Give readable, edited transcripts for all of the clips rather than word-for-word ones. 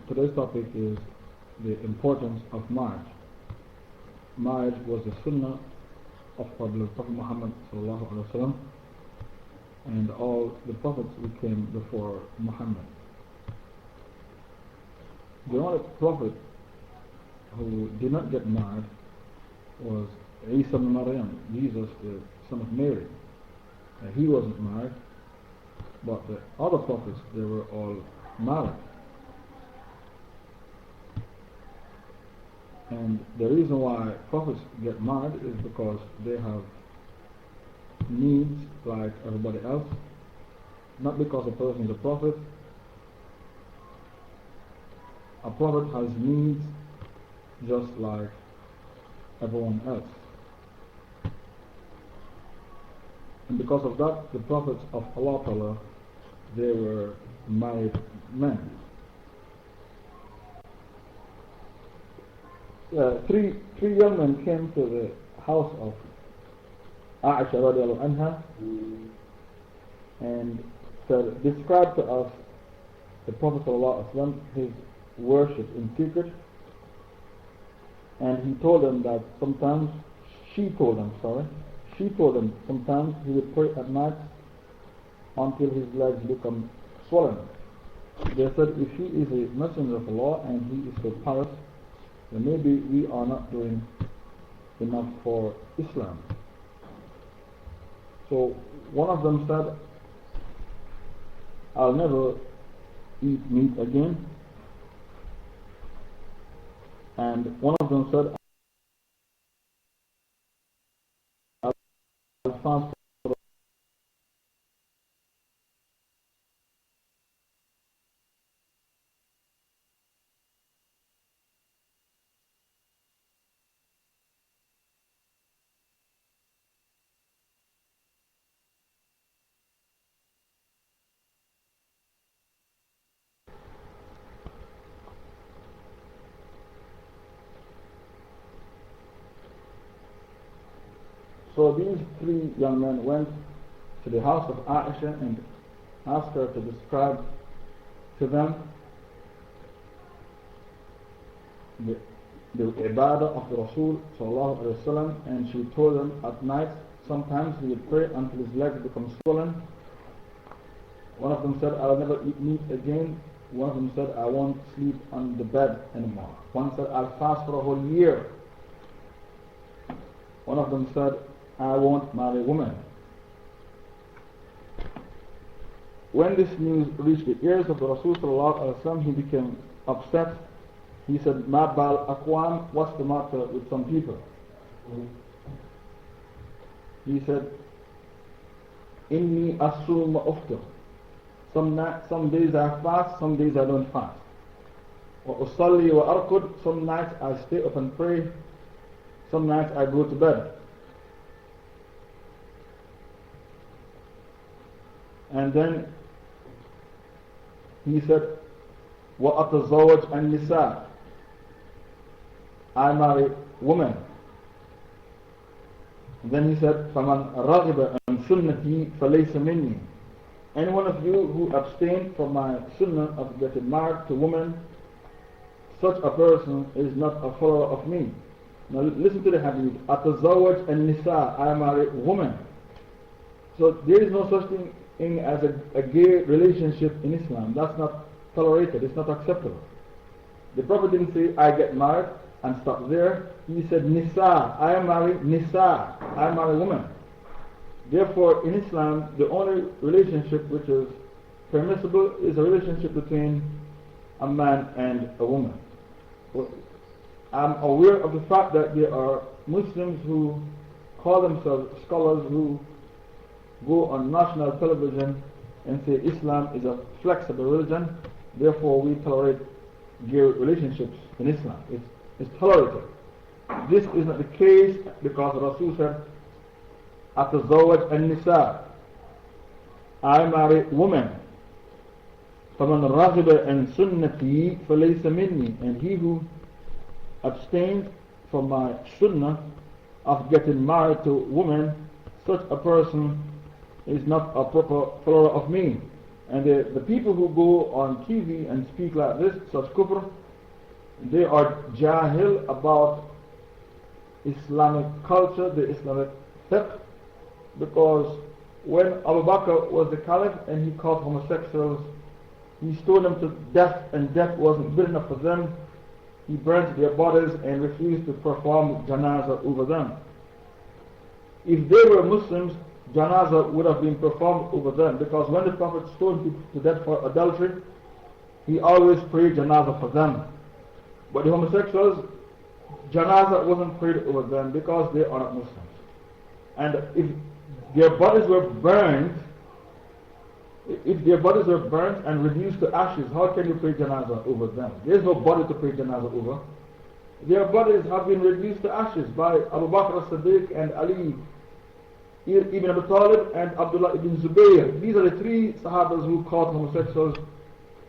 Today's topic is the importance of marriage. Marriage was the sunnah of Prophet Muhammad ﷺ, and all the prophets who came before Muhammad. The only prophet who did not get married was Isa ibn Maryam, Jesus, the son of Mary. He wasn't married, but the other prophets, they were all married. And the reason why prophets get married is because they have needs like everybody else, not because a person is a prophet. A prophet has needs just like everyone else. And because of that, the prophets of Allah Ta'ala, they were married men. Three young men came to the house of Aishah radiallahu anha and said, describe to us the Prophet sallallahu alaihi wasallam, his worship in secret. And he told them that sometimes, she told them sometimes he would pray at night until his legs become swollen. They said, if he is a messenger of Allah and he is so pious, then maybe we are not doing enough for Islam. So one of them said, I'll never eat meat again. And one of them said, I'll fast for So these three young men went to the house of Aishah and asked her to describe to them the ibadah of the Rasul sallallahu alaihi wasallam, and she told them at night sometimes he would pray until his legs become swollen. One of them said, I'll never eat meat again. One of them said, I won't sleep on the bed anymore. One said, I'll fast for a whole year. One of them said, I won't marry a woman. When this news reached the ears of the Rasul sallallahu alaihi wasallam, he became upset. He said, Ma bal aqwam, what's the matter with some people? He said, Inni asum wa uftir. Some days I fast, some days I don't fast. Wa usalli wa arqud, some nights I stay up and pray, some nights I go to bed. And then he said, وَأَتَزَوَّجْ النِّسَاء, I marry women. And then he said, فَمَنْ رَغِبَ عَنْ سُنَّتِي فَلَيْسَ مِنِّي. Any one of you who abstained from my sunnah of getting married to women, such a person is not a follower of me. Now listen to the hadith. أَتَزَوَّجْ النِّسَاء, I marry women. So there is no such thing as a gay relationship in Islam. That's not tolerated, it's not acceptable. The Prophet didn't say, I get married and stop there. He said, Nisa, I marry Nisa, I marry women. Therefore, in Islam, the only relationship which is permissible is a relationship between a man and a woman. I'm aware of the fact that there are Muslims who call themselves scholars who go on national television and say Islam is a flexible religion, therefore we tolerate gay relationships in Islam. It's tolerated. This is not the case because Rasul said, أَتَزَوَّجْ النِّسَاء, I marry women. فَمَنْ رَغِبَ عَنْ سُنَّتِي فَلَيْسَ مِنِّي. And he who abstained from my sunnah of getting married to women, such a person is not a proper follower of me. And the people who go on TV and speak like this, such kufr, they are jahil about Islamic culture, the Islamic fiqh, because when Abu Bakr was the caliph and he caught homosexuals, he stoned them to death, and death wasn't good enough for them. He burnt their bodies and refused to perform janazah over them. If they were Muslims, janazah would have been performed over them, because when the Prophet stoned people to death for adultery, he always prayed janazah for them. But the homosexuals, janazah wasn't prayed over them because they are not Muslims. And if their bodies were burned, and reduced to ashes, how can you pray janazah over them? There is no body to pray janazah over. Their bodies have been reduced to ashes by Abu Bakr as-Siddiq and Ali ibn Abi Talib and Abdallah ibn Zubayr. These are the three Sahabas who caught homosexuals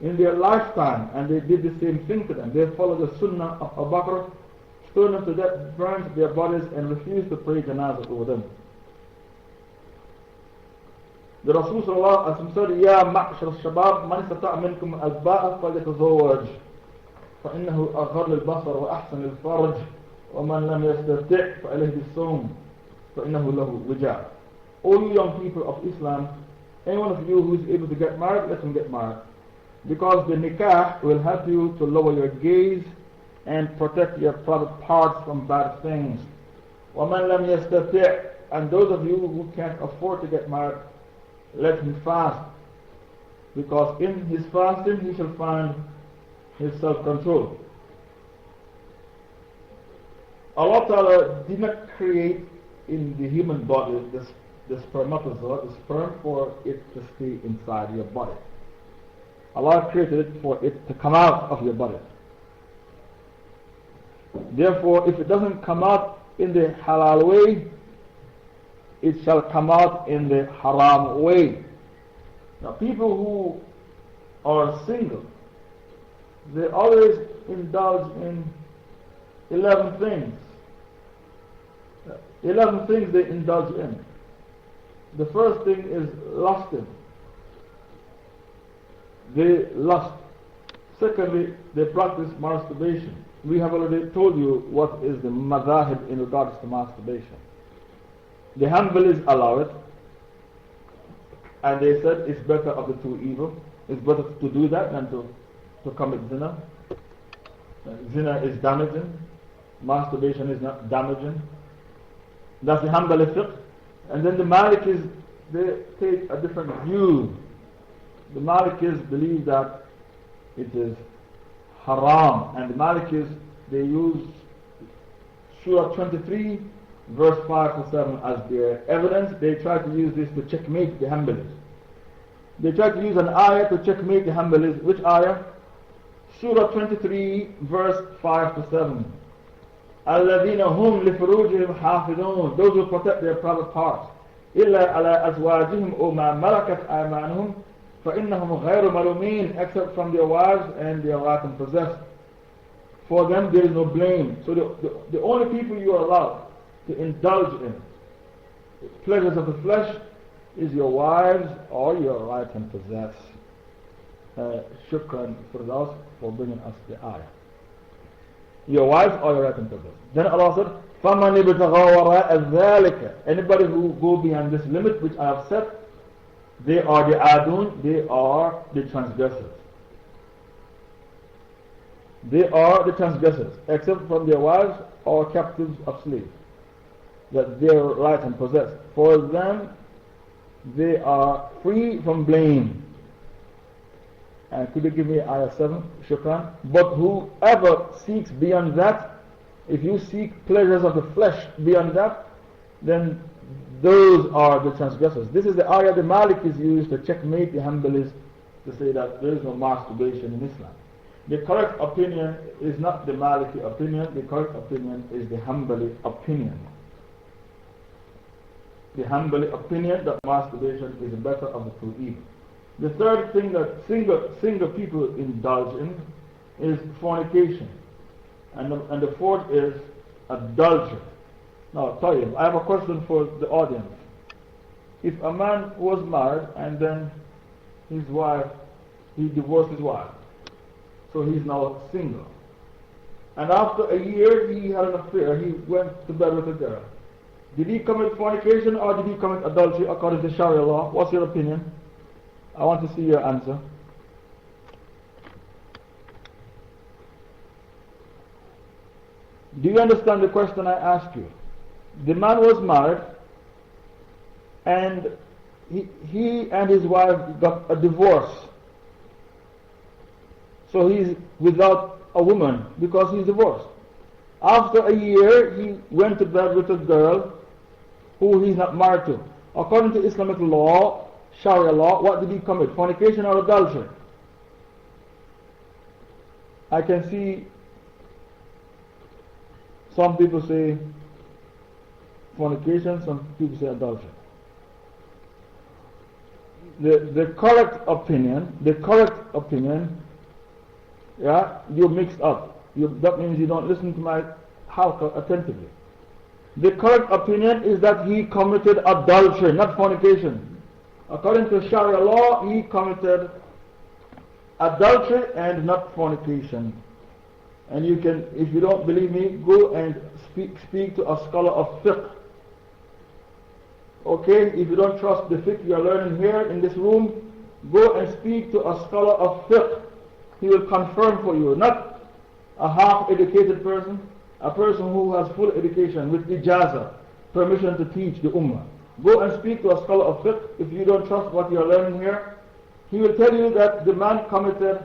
in their lifetime, and they did the same thing to them. They followed the sunnah of Abu Bakr, stoned them to death, burned their bodies, and refused to pray janazah over them. The Rasul sallallahu alaihi wasallam said, "Ya ma'shar al-shabab, man istata'a minkum al-ba'a falyatazawwaj, فإنه أغض للبصر وأحسن للفرج, ومن لم يستطع فعليه بالصوم, فإنه له وجاء." All you young people of Islam, any one of you who is able to get married, let him get married, because the nikah will help you to lower your gaze and protect your private parts from bad things. وَمَنْ لَمْ يَسْتَطِعْ, and those of you who can't afford to get married, let him fast, because in his fasting he shall find his self-control. Allah Ta'ala did not create in the human body the spermatozoa, the sperm, for it to stay inside your body. Allah created it for it to come out of your body. Therefore, if it doesn't come out in the halal way, it shall come out in the haram way. Now, people who are single, they always indulge in 11 things. 11 things they indulge in. The first thing is lusting. They lust. Secondly, they practice masturbation. We have already told you what is the madhahib in regards to masturbation. The Hanbalis allow it, and they said it's better of the two evils. It's better to do that than to commit zina. Zina is damaging, masturbation is not damaging. That's the Hanbali fiqh. And then the Malikis, they take a different view. The Malikis believe that it is haram, and the Malikis, they use Surah 23 verse 5 to 7 as their evidence. They try to use this to checkmate the Hanbalis. They try to use an ayah to checkmate the Hanbalis. Which ayah? Surah 23 verse 5 to 7. الَّذِينَ هُمْ لِفُرُوجِهِمْ حَافِظُونَ, those who protect their private parts. إِلَّا عَلَىٰ أَزْوَاجِهِمْ أَوْ مَا مَلَكَتْ أَيْمَانُهُمْ فَإِنَّهُمْ غَيْرُ مَلُومِينَ, except from their wives and their right and possessed. For them there is no blame. So the only people you are allowed to indulge in pleasures of the flesh is your wives or your right and possessed. Shukran Firdaus for bringing us the ayah. Your wives or your right and possessed. Then Allah said, فَمَنِ ابْتَغَىٰ وَرَاءَ ذَلِكَ, anybody who go beyond this limit which I have set, they are the adun, they are the transgressors. They are the transgressors, except from their wives or captives of slaves, that they are right and possessed. For them, they are free from blame. And could you give me ayah 7, Shukran? But whoever seeks beyond that, if you seek pleasures of the flesh beyond that, then those are the transgressors. This is the ayah the Malikis used to checkmate the Hanbalis, to say that there is no masturbation in Islam. The correct opinion is not the Maliki opinion, the correct opinion is the Hanbali opinion. The Hanbali opinion that masturbation is the better of the two evils. The third thing that single people indulge in is fornication. And the fourth is adultery. Now, Tayyib, I have a question for the audience. If a man was married and then his wife, he divorced his wife. So he's now single. And after a year, he had an affair. He went to bed with a girl. Did he commit fornication or did he commit adultery according to Sharia law? What's your opinion? I want to see your answer. Do you understand the question I asked you? The man was married and he and his wife got a divorce. So he's without a woman because he's divorced. After a year, he went to bed with a girl who he's not married to. According to Islamic law, Sharia law, what did he commit? Fornication or adultery? I can see some people say fornication, some people say adultery. The correct opinion, yeah, you mixed up. That means you don't listen to my halqa attentively. The correct opinion is that he committed adultery, not fornication. According to Sharia law, he committed adultery and not fornication. And you can, if you don't believe me, go and speak to a scholar of fiqh. Okay, if you don't trust the fiqh you are learning here in this room, go and speak to a scholar of fiqh. He will confirm for you, not a half-educated person, a person who has full education with ijazah, permission to teach the ummah. Go and speak to a scholar of fiqh if you don't trust what you are learning here. He will tell you that the man committed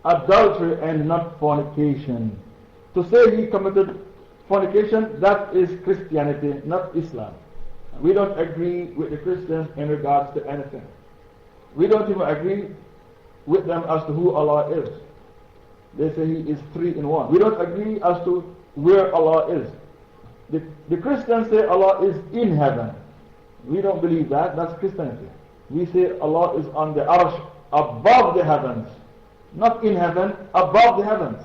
adultery and not fornication. To say he committed fornication, that is Christianity, not Islam. We don't agree with the Christians in regards to anything. We don't even agree with them as to who Allah is. They say He is three in one. We don't agree as to where Allah is. The Christians say Allah is in heaven. We don't believe that. That's Christianity. We say Allah is on the arsh, above the heavens. Not in heaven, above the heavens.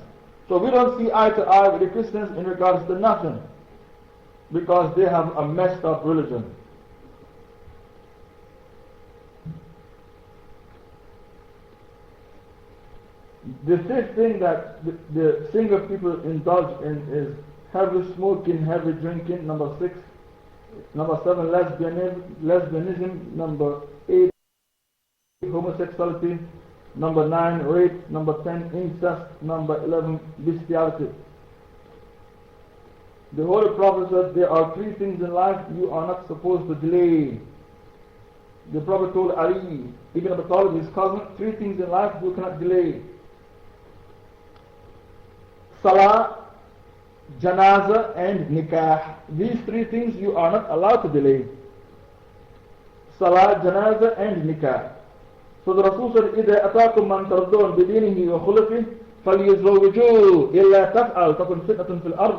So we don't see eye to eye with the Christians in regards to nothing, because they have a messed up religion. The fifth thing that the single people indulge in is heavy smoking, heavy drinking. Number 6. Number 7, lesbianism. Number 8, homosexuality. Number 9, rape. Number 10, incest. Number 11, bestiality. The Holy Prophet said there are 3 things in life you are not supposed to delay. The Prophet told Ali ibn Abi Talib, his cousin, 3 things in life you cannot delay: Salah, Janazah and Nikah. These 3 things you are not allowed to delay: Salah, Janazah and Nikah. So the Rasul said, إِذَا أَتَاكُمْ مَنْ تَرْضُونَ بِدِينِهِ وَخُلُقِهِ فَلْيُزَوِّجُوهُ إِلَّا تَفْعَلْ تَكُنْ فِتْنَةٌ فِي الْأَرْضِ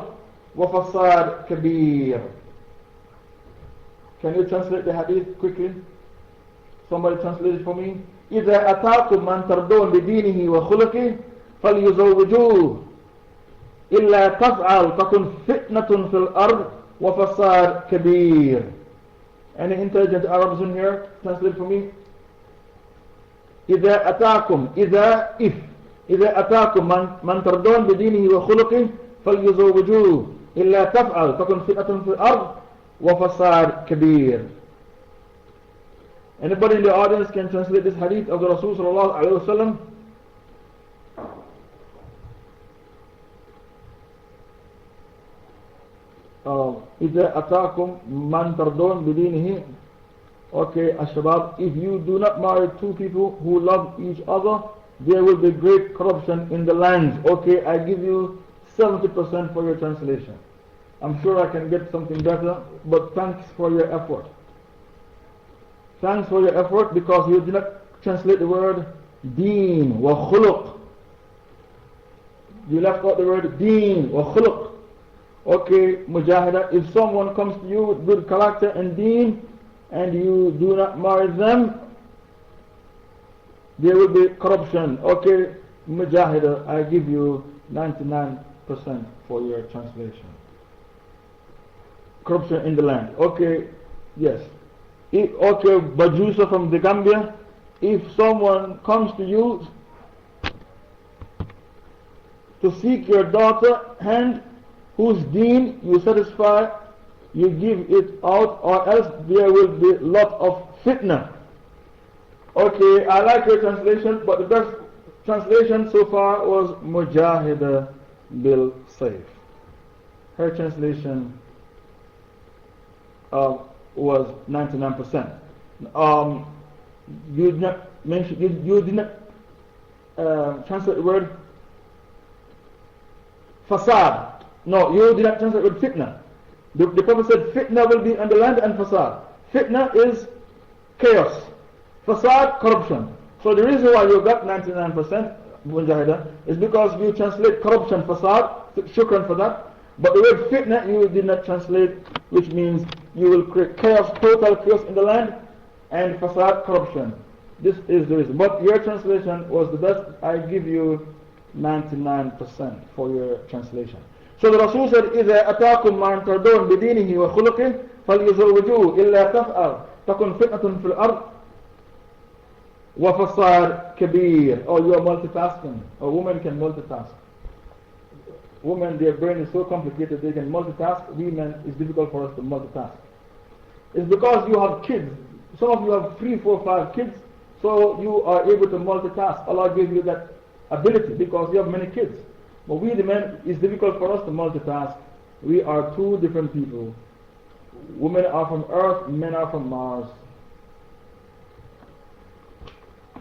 وَفَسَادٌ كَبِيرٌ. Can you translate the hadith quickly? Somebody translate it for me. إِذَا أَتَاكُمْ مَنْ تَرْضُونَ بِدِينِهِ وَخُلُقِهِ فَلْيُزَوِّجُوهُ إِلَّا تَفْعَلْ تَكُنْ فِتْنَةٌ فِي الْأَرْضِ وَفَسَادٌ كَبِيرٌ. Any intelligent Arabs in here? Translate for me. إذا أتاكم إذا أتاكم من ترضون بدينه وخلقه فليزوجوه إلا تفعل تكن فتنة في الأرض وفساد كبير. Anybody in the audience can translate this hadith of the Rasul sallallahu alayhi wa sallam? إذا أتاكم من ترضون بدينه. Okay, Ashabab, if you do not marry 2 people who love each other, there will be great corruption in the lands. Okay, I give you 70% for your translation. I'm sure I can get something better, but thanks for your effort. Thanks for your effort, because you did not translate the word deen wa khuluq. You left out the word deen wa khuluq. Okay, Mujahida, if someone comes to you with good character and deen, and you do not marry them, there will be corruption. Okay, Mujahida, I give you 99% for your translation. Corruption in the land. Okay, yes. Okay, Bajusa from the Gambia, if someone comes to you to seek your daughter and whose deen you satisfy, you give it out, or else there will be a lot of fitna. Okay, I like your translation, but the best translation so far was Mujahida bil Sayf. Her translation was 99%. You did not mention, you did not translate the word fasad. No, you did not translate the word fitna. The Prophet said fitna will be on the land and fasad. Fitna is chaos. Fasad, corruption. So the reason why you got 99% Mujahida is because you translate corruption, fasad, shukran for that. But the word fitna you did not translate, which means you will create chaos, total chaos in the land, and fasad, corruption. This is the reason. But your translation was the best. I give you 99% for your translation. So the Rasul said, إِذَا أَتَاكُمْ مَنْ تَرْضَوْنَ بِدِينِهِ وَخُلُقِهِ فَلْيُزَوِّجُوهُ إِلَّا تَفْعَلْ تَكُنْ فِتْنَةٌ فِي الْأَرْضِ وَفَسَادٌ كَبِيرٌ. Oh, you are multitasking. A woman can multitask. Women, their brain is so complicated, they can multitask. Women, it's difficult for us to multitask. It's because you have kids. Some of you have 3, 4, 5 kids, so you are able to multitask. Allah gave you that ability because you have many kids. But we, the men, it's difficult for us to multitask. We are two different people. Women are from Earth, men are from Mars.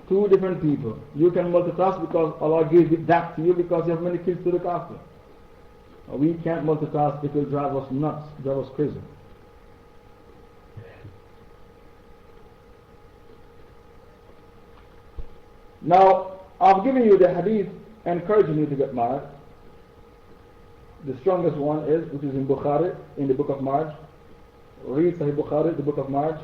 Two different people. You can multitask because Allah gave that to you because you have many kids to look after. We can't multitask, it will drive us nuts, drive us crazy. Now, I've given you the hadith encouraging you to get married. The strongest one is, which is in Bukhari, in the book of marriage. Read Sahih Bukhari, the book of marriage.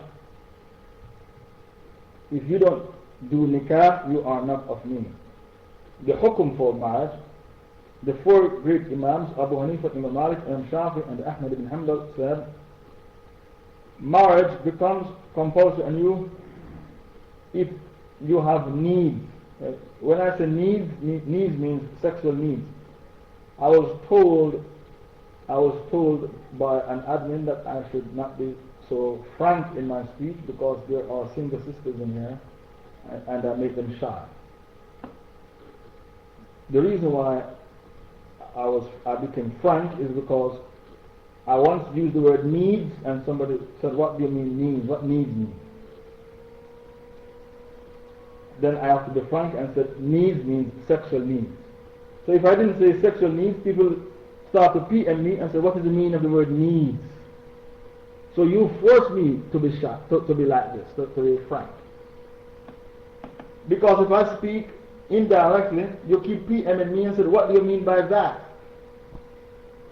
If you don't do nikah, you are not of me. The hukum for marriage, the 4 great Imams, Abu Hanifa, Imam Malik, Imam Shafi, and Ahmad ibn Hanbal said, marriage becomes compulsory on you if you have needs. When I say needs means sexual needs. I was told by an admin that I should not be so frank in my speech because there are single sisters in here and I make them shy. The reason why I became frank is because I once used the word needs and somebody said, what do you mean needs? What needs mean? Then I have to be frank and said needs means sexual needs. So if I didn't say sexual needs, people start to PM me and say, what is the meaning of the word needs? So you force me to be shy, to be like this, to be frank. Because if I speak indirectly, you keep PMing me and say, what do you mean by that?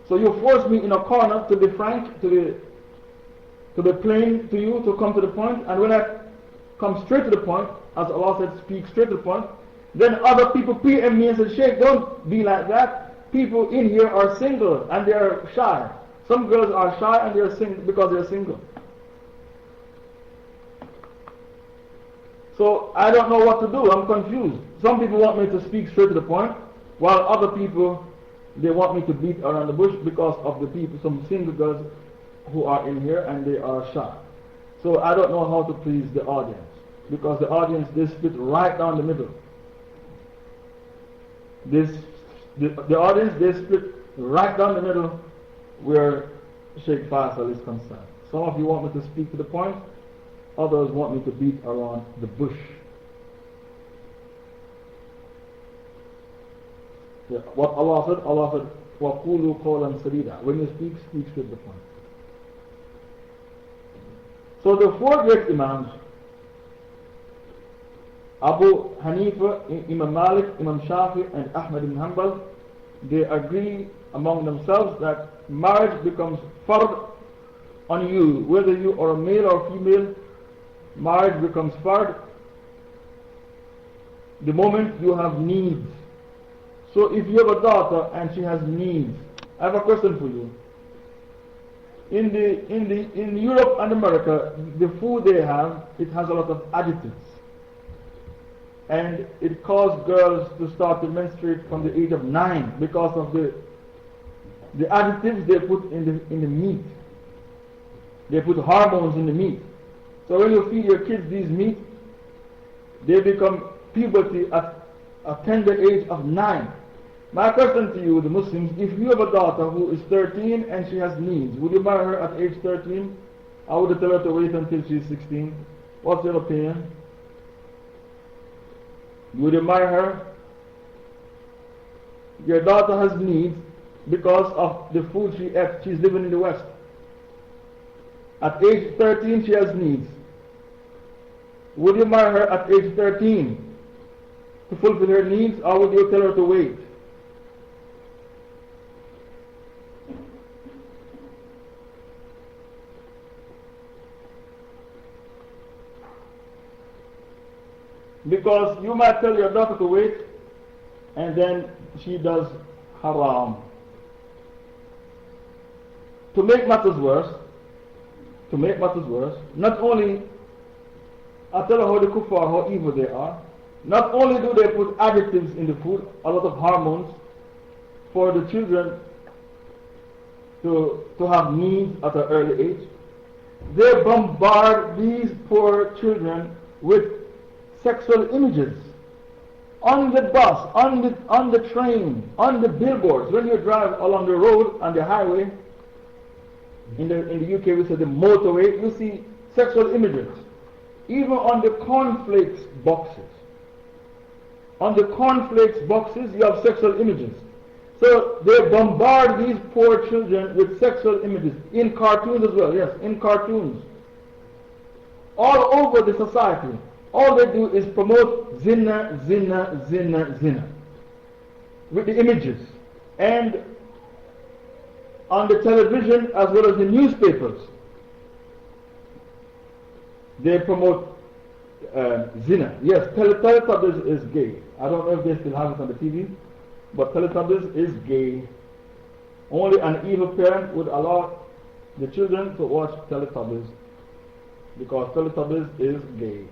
So you force me in a corner to be frank, to be plain to you, to come to the point, and when I come straight to the point, as Allah said, speak straight to the point, then other people PM me and say, Shaykh, don't be like that. People in here are single and they are shy. Some girls are shy and they are single because they are single. So I don't know what to do. I'm confused. Some people want me to speak straight to the point, while other people, they want me to beat around the bush because of the people, some single girls who are in here and they are shy. So I don't know how to please the audience, because the audience, they split right down the middle. The audience, they split right down the middle where Shaykh Faisal is concerned. Some of you want me to speak to the point, others want me to beat around the bush. Yeah, what Allah said, وَقُولُوا قَوْلًا سَدِيدًا. When you speak, speak to the point. So the 4 great Imams, Abu Hanifa, Imam Malik, Imam Shafi, and Ahmad ibn Hanbal, they agree among themselves that marriage becomes fard on you. Whether you are a male or female, marriage becomes fard the moment you have needs. So if you have a daughter and she has needs, I have a question for you. In Europe and America, the food they have, it has a lot of additives. And it caused girls to start to menstruate from the age of 9 because of the additives they put in the meat. They put hormones in the meat. So when you feed your kids these meat, they become puberty at a tender age of 9. My question to you, the Muslims, if you have a daughter who is 13 and she has needs, would you marry her at age 13? Or would you tell her to wait until she's 16? What's your opinion? Would you marry her? Your daughter has needs because of the food she eats. She's living in the West. At age 13 she has needs. Would you marry her at age 13 to fulfill her needs, or would you tell her to wait? Because you might tell your daughter to wait, and then she does haram. To make matters worse, not only I tell her how the kuffar, how evil they are. Not only do they put additives in the food, a lot of hormones for the children to have needs at an early age, they bombard these poor children with sexual images on the bus, on the train, on the billboards. When you drive along the road, on the highway, in the UK we say the motorway, you see sexual images. Even on the cornflakes boxes. On the cornflakes boxes you have sexual images. So they bombard these poor children with sexual images. In cartoons as well, yes, in cartoons. All over the society. All they do is promote zina, zina, zina, zina. With the images. And on the television as well as the newspapers, they promote zina. Yes, Teletubbies is gay. I don't know if they still have it on the TV, but Teletubbies is gay. Only an evil parent would allow the children to watch Teletubbies, because Teletubbies is gay.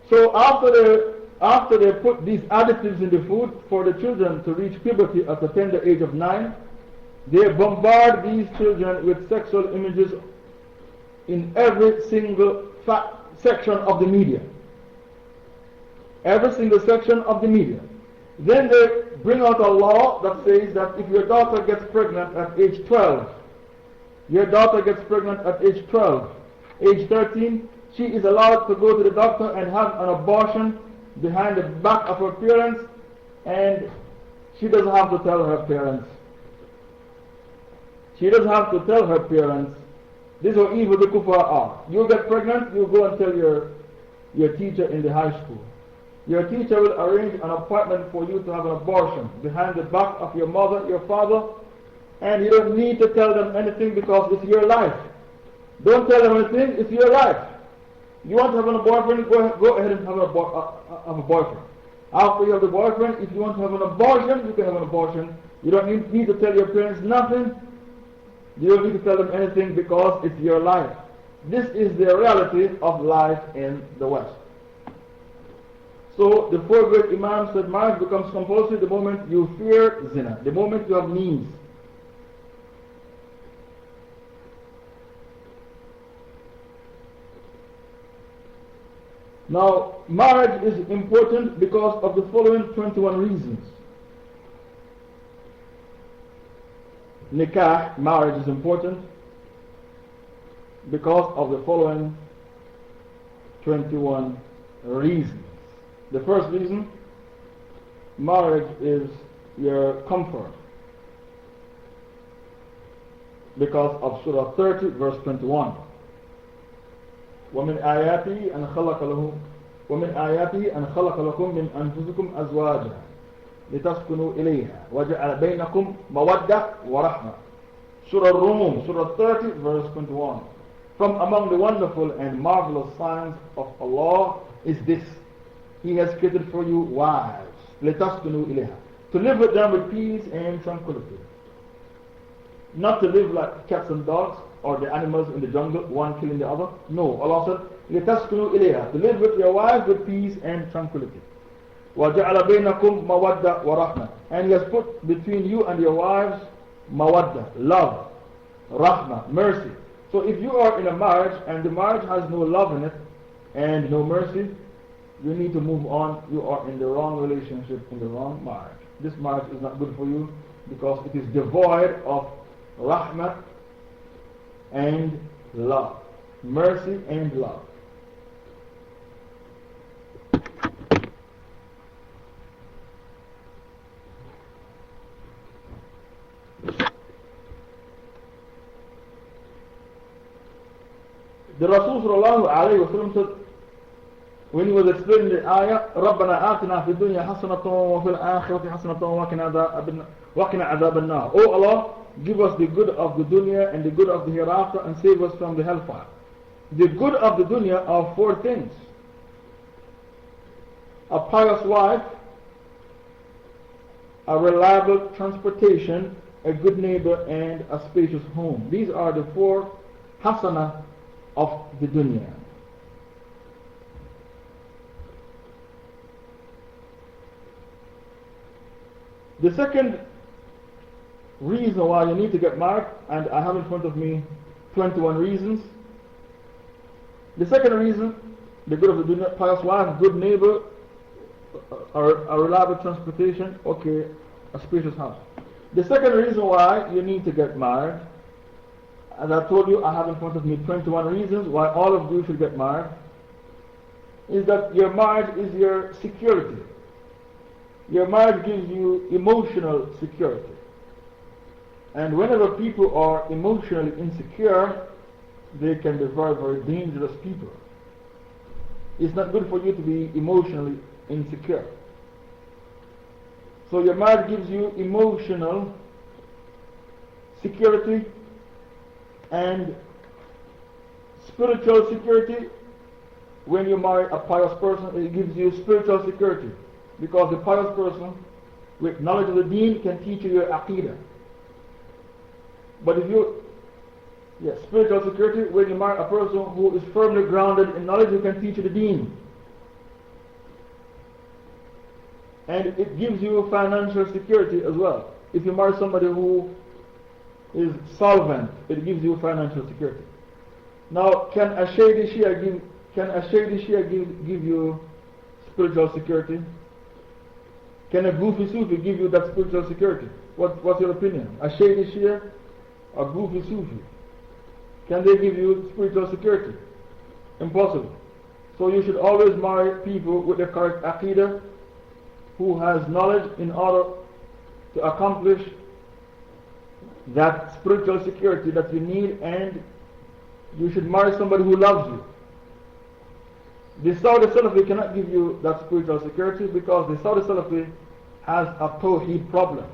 So after they put these additives in the food for the children to reach puberty at the tender age of 9, they bombard these children with sexual images in every single section of the media. Every single section of the media. Then they bring out a law that says that if your daughter gets pregnant at age 12, age 13, she is allowed to go to the doctor and have an abortion behind the back of her parents, and she doesn't have to tell her parents. She doesn't have to tell her parents. This is how evil the kuffar are. You get pregnant, you go and tell your teacher in the high school. Your teacher will arrange an appointment for you to have an abortion behind the back of your mother, your father, and you don't need to tell them anything because it's your life. Don't tell them anything, it's your life. You want to have a boyfriend, go ahead and have a boyfriend. After you have the boyfriend, if you want to have an abortion, you can have an abortion. You don't need to tell your parents nothing. You don't need to tell them anything because it's your life. This is the reality of life in the West. So the four great Imams said marriage becomes compulsory the moment you fear zina, the moment you have needs. Now, marriage is important because of the following 21 reasons. Nikah, marriage is important because of the following 21 reasons. The first reason, marriage is your comfort because of Surah 30 verse 21. ومن آياته أن خلق لكم من أنفسكم أزواجا لتسكنوا إليها وجعل بينكم مودة ورحمة. Surah Rum, Surah 30 verse 21. From among the wonderful and marvelous signs of Allah is this: He has created for you wives, لتسكنوا إليها, to live with them with peace and tranquility. Not to live like cats and dogs or the animals in the jungle, one killing the other. No, Allah said, لِتَسْكُنُوا إِلَيْهَا, to live with your wife with peace and tranquility. وَجَعَلَ بَيْنَكُمْ مَوَدَّةً وَرَحْمَةً, and He has put between you and your wives mawadda, love, rahmah, mercy. So if you are in a marriage and the marriage has no love in it and no mercy, you need to move on. You are in the wrong relationship, in the wrong marriage. This marriage is not good for you because it is devoid of rahmah and love, mercy and love. The Rasul sallallahu alayhi wa sallam said, when he was explaining the ayah, رَبَّنَا آتِنَا فِي الدُّنْيَا حَسَنَةً وَفِي الْآخِرَةِ حَسَنَةً وَقِنَا عَذَابَ النَّارِ. Oh Allah, give us the good of the dunya and the good of the hereafter and save us from the hellfire. The good of the dunya are four things: a pious wife, a reliable transportation, a good neighbor, and a spacious home. These are the four hasana of the dunya. The second reason why you need to get married, and I have in front of me 21 reasons. The second reason, the good of the dunya, pious wife, good neighbor, a reliable transportation, okay, a spacious house. The second reason why you need to get married, as I told you, I have in front of me 21 reasons why all of you should get married, is that your marriage is your security. Your marriage gives you emotional security. And whenever people are emotionally insecure, they can be very, very dangerous people. It's not good for you to be emotionally insecure. So your marriage gives you emotional security and spiritual security. When you marry a pious person, it gives you spiritual security, because the pious person with knowledge of the deen can teach you your aqidah. But if you, spiritual security, when you marry a person who is firmly grounded in knowledge, who can teach you the deen. And it gives you financial security as well. If you marry somebody who is solvent, it gives you financial security. Now, can a shady Shia give you spiritual security? Can a goofy Sufi give you that spiritual security? What's your opinion? A shady Shia, a goofy Sufi, can they give you spiritual security? Impossible. So you should always marry people with the correct aqidah, who has knowledge in order to accomplish that spiritual security that you need, and you should marry somebody who loves you. The Saudi Salafi cannot give you that spiritual security because the Saudi Salafi has a Tawheed problem.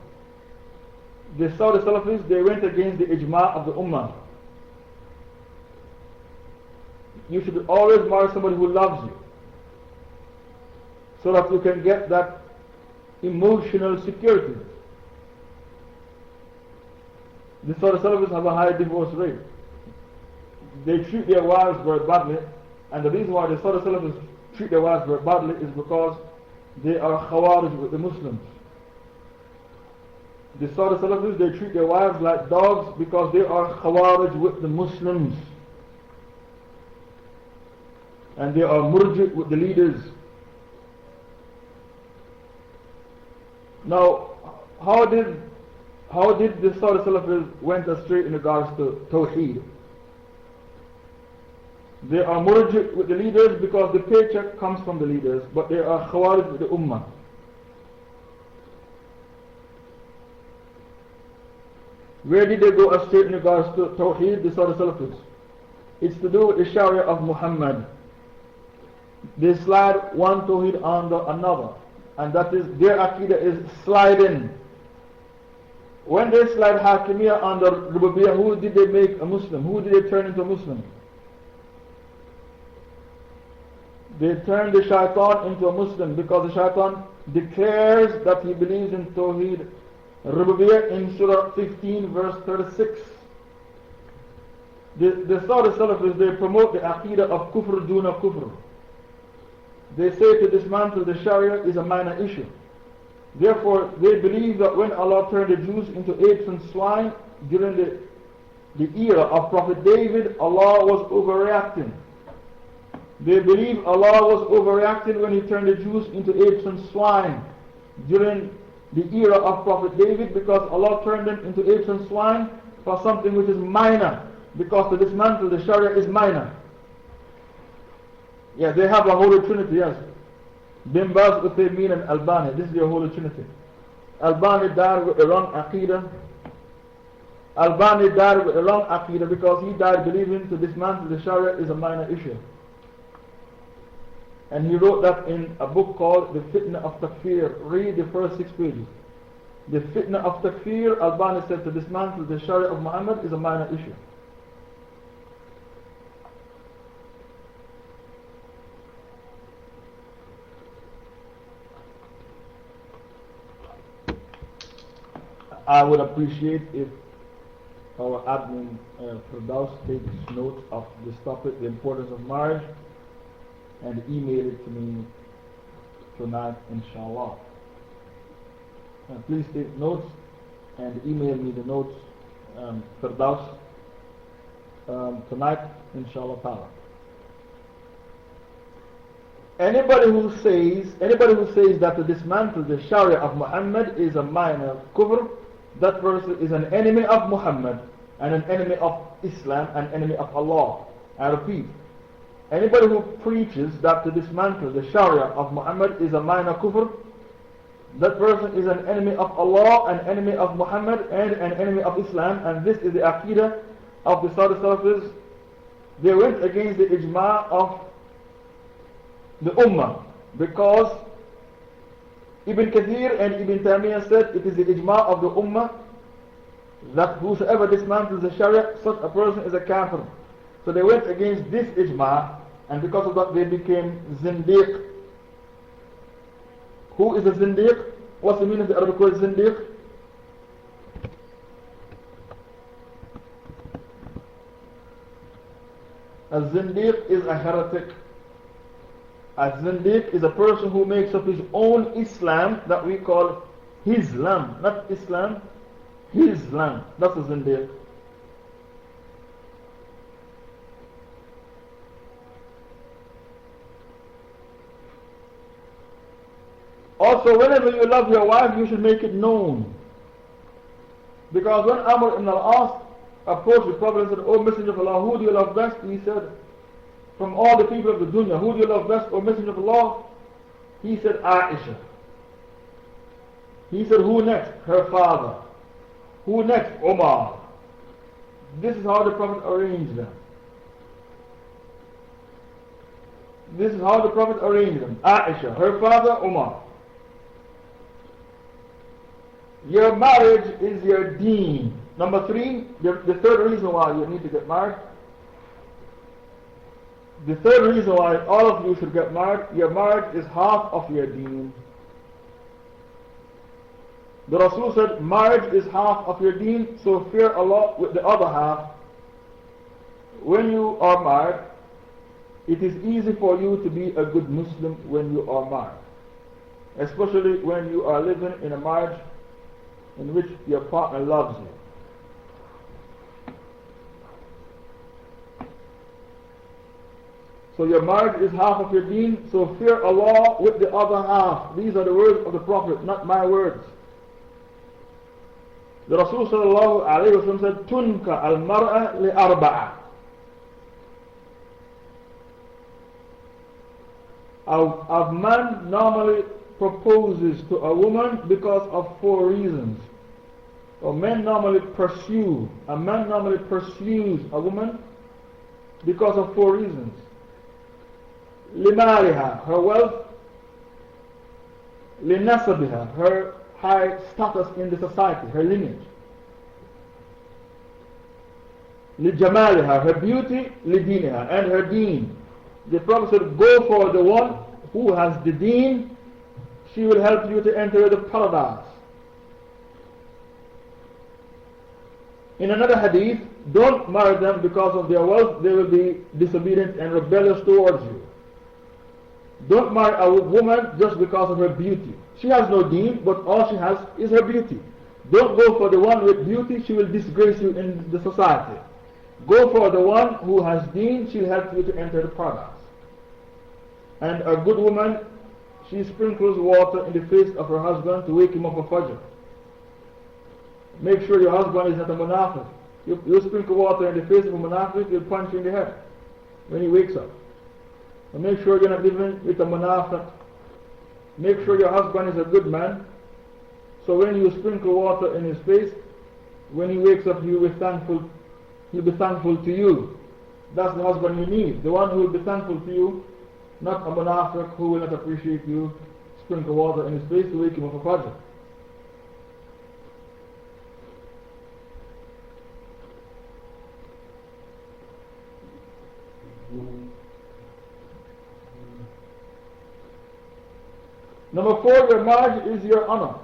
The Saudi Salafis, they went against the ijma of the Ummah. You should always marry somebody who loves you, so that you can get that emotional security. The Saudi Salafis have a high divorce rate. They treat their wives very badly, and the reason why the Saudi Salafis treat their wives very badly is because they are Khawarij with the Muslims. The Saudi Salafis, they treat their wives like dogs because they are Khawarij with the Muslims. And they are Murji with the leaders. Now, how did the Saudi Salafis went astray in regards to Tawheed? They are Murji with the leaders because the paycheck comes from the leaders, but they are Khawarij with the Ummah. Where did they go astray in regards to Tawheed, the Saudi Salafis? It's to do with the Sharia of Muhammad. They slide one Tawheed under another, and that is, their Aqidah is sliding. When they slide Hakimiyya under Rububiyyah, who did they make a Muslim? Who did they turn into a Muslim? They turned the shaitan into a Muslim, because the shaitan declares that he believes in Tawheed Rububiyyah in Surah 15 verse 36. The Saudi Salafis, they promote the aqidah of kufr duna kufr. They say to dismantle the Sharia is a minor issue. Therefore, they believe that when Allah turned the Jews into apes and swine during the era of Prophet David, Allah was overreacting. They believe Allah was overreacting when He turned the Jews into apes and swine during the era of Prophet David, because Allah turned them into apes and swine for something which is minor, because to dismantle the Sharia is minor. Yeah, they have a Holy Trinity, yes. Bin Baz, Uthaymeen and Albani, this is their Holy Trinity. Albani died with a wrong aqidah. Albani died with a wrong aqidah because he died believing to dismantle the Sharia is a minor issue. And he wrote that in a book called The Fitna of Takfir. Read the first 6 pages. The Fitna of Takfir, Albani said to dismantle the Sharia of Muhammad is a minor issue. I would appreciate if our admin Firdaus takes note of this topic, the importance of marriage, and email it to me tonight, inshallah. Please take notes and email me the notes, Firdaus, tonight, inshallah ta'ala. Anybody who says that to dismantle the Sharia of Muhammad is a minor kufr, that person is an enemy of Muhammad and an enemy of Islam and enemy of Allah. I repeat, anybody who preaches that to dismantle the Sharia of Muhammad is a minor kufr, that person is an enemy of Allah, an enemy of Muhammad, and an enemy of Islam. And this is the aqidah of the Saudi Salafis. They went against the ijma' of the ummah, because Ibn Kathir and Ibn Taymiyyah said it is the ijma' of the ummah that whosoever dismantles the Sharia, such a person is a kafir. So they went against this ijma', and because of that they became zindiq. Who is a zindiq? What's the meaning of the Arabic word zindiq? A zindiq is a heretic. A zindiq is a person who makes up his own Islam that we call Islam, not Islam, Islam. That's a zindiq. Also, whenever you love your wife, you should make it known. Because when Amr ibn al-As approached the Prophet and said, "O Messenger of Allah, who do you love best?" He said, "From all the people of the dunya, who do you love best, O Messenger of Allah?" He said, "Aishah." He said, "Who next?" Her father. Who next? Omar. This is how the Prophet arranged them. This is how the Prophet arranged them. Aisha, her father, Omar. Your marriage is your deen. Number 3, the third reason why you need to get married. The third reason why all of you should get married, your marriage is half of your deen. The Rasul said, marriage is half of your deen, so fear Allah with the other half. When you are married, it is easy for you to be a good Muslim when you are married. Especially when you are living in a marriage in which your partner loves you. So your marriage is half of your deen, so fear Allah with the other half. These are the words of the Prophet, not my words. The Rasul sallallahu alayhi wa sallam said, "Tunka al-mar'a li-arba'a." A man normally proposes to a woman because of 4 reasons. A man normally pursues a woman because of 4 reasons. لمالها, her wealth. لنسبها, her high status in the society, her lineage. لجمالها, her beauty. لدينها, and her deen. The Prophet said, go for the one who has the deen. She will help you to enter the paradise. In another hadith, don't marry them because of their wealth. They will be disobedient and rebellious towards you. Don't marry a woman just because of her beauty. She has no deen, but all she has is her beauty. Don't go for the one with beauty, she will disgrace you in the society. Go for the one who has deen, she'll help you to enter the paradise. And a good woman, she sprinkles water in the face of her husband to wake him up for Fajr. Make sure your husband is not a munafiq. You sprinkle water in the face of a munafiq, he'll punch you in the head when he wakes up. So make sure you're not living with a munafiq. Make sure your husband is a good man. So when you sprinkle water in his face, when he wakes up, he'll be thankful to you. That's the husband you need. The one who will be thankful to you, not a munafiq who will not appreciate you. Sprinkle water in his face to wake him up for Fajr. Number 4, your marriage is your honor.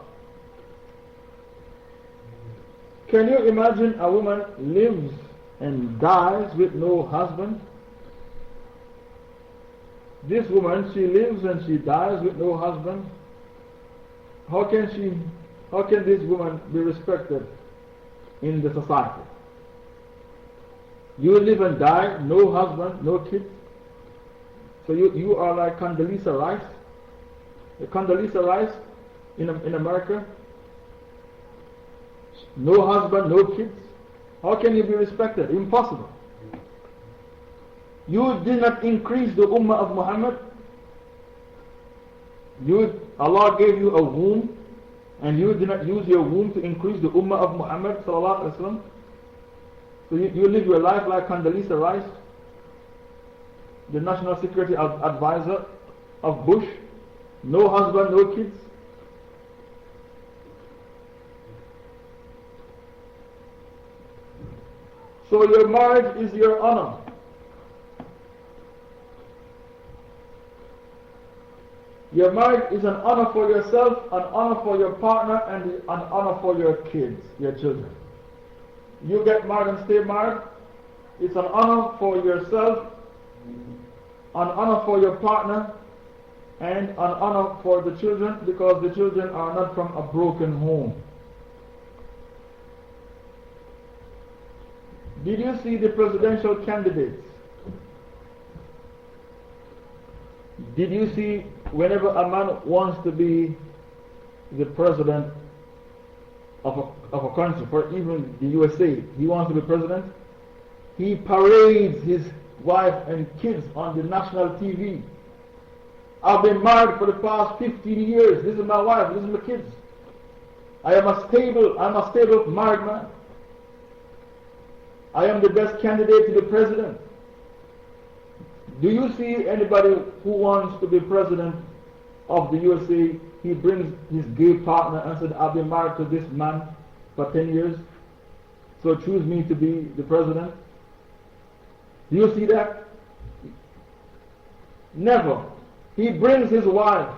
Can you imagine a woman lives and dies with no husband? This woman, she lives and she dies with no husband. How can this woman be respected in the society? You live and die, no husband, no kids. So you are like Condoleezza Rice. The Condoleezza Rice in America. No husband, no kids. How can you be respected? Impossible. You did not increase the ummah of Muhammad. Allah gave you a womb, and you did not use your womb to increase the ummah of Muhammad sallallahu alaihi wasallam. So you live your life like Condoleezza Rice, the national security advisor of Bush. No husband, no kids. So your marriage is your honor. Your marriage is an honor for yourself, an honor for your partner, and an honor for your kids, your children. You get married and stay married. It's an honor for yourself, an honor for your partner, and an honor for the children, because the children are not from a broken home. Did you see the presidential candidates? Did you see whenever a man wants to be the president of a country, for even the USA, he wants to be president, he parades his wife and kids on the national TV. I've been married for the past 15 years. This is my wife, this is my kids. I'm a stable married man. I am the best candidate to be president. Do you see anybody who wants to be president of the USA, he brings his gay partner and said, I've been married to this man for 10 years, so choose me to be the president? Do you see that? Never. He brings his wife.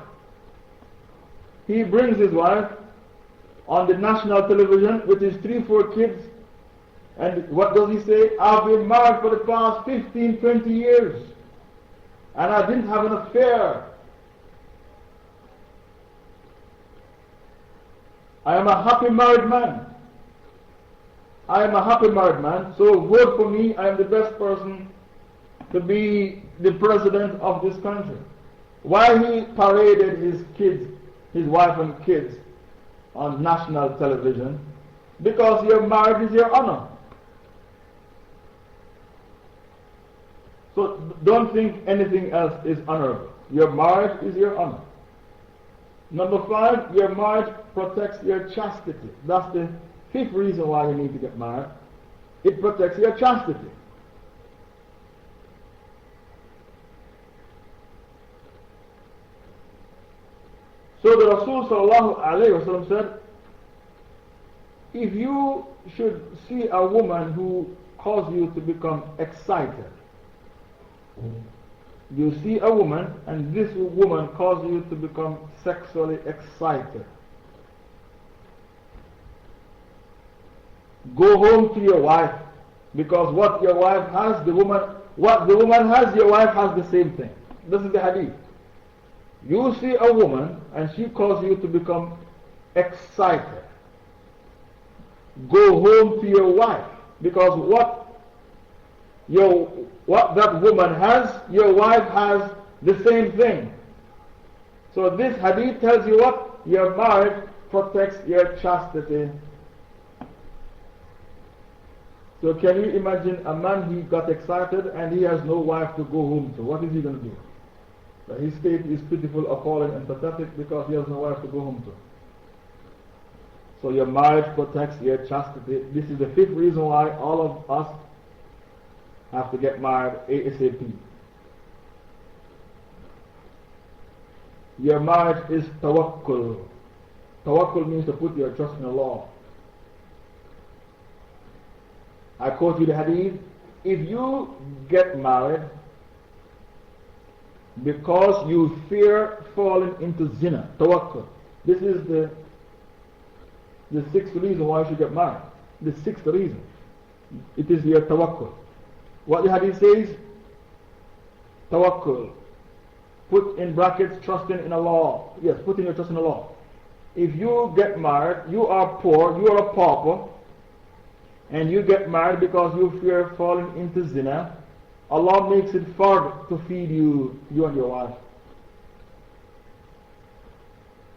He brings his wife on the national television with his 3-4 kids. And what does he say? I've been married for the past 15, 20 years. And I didn't have an affair. I am a happy married man. I am a happy married man. So vote for me. I am the best person to be the president of this country. Why he paraded his kids, his wife and kids on national television? Because your marriage is your honor. So don't think anything else is honorable. Your marriage is your honor. Number 5, your marriage protects your chastity. That's the 5th reason why you need to get married. It protects your chastity. So the Rasul sallallahu alayhi wa sallam said, if you should see a woman who causes you to become excited, you see a woman and this woman causes you to become sexually excited, go home to your wife Because what your wife has, what the woman has, your wife has the same thing. This is the hadith. You see a woman and she causes you to become excited. Go home to your wife, because what that woman has, your wife has the same thing. So this hadith tells you what? Your marriage protects your chastity. So can you imagine a man, he got excited and he has no wife to go home to? What is he going to do? His state is pitiful, appalling and pathetic because he has no wife to go home to. So your marriage protects your chastity. This is the 5th reason why all of us have to get married ASAP. Your marriage is tawakkul. Tawakkul means to put your trust in Allah. I quote you the hadith. If you get married because you fear falling into zina, tawakkul. This is the 6th reason why you should get married. The 6th reason. It is your tawakkul. What the hadith says? Tawakkul. Put in brackets, trusting in Allah. Yes, putting your trust in Allah. If you get married, you are poor, you are a pauper, and you get married because you fear falling into zina, Allah makes it hard to feed you and your wife.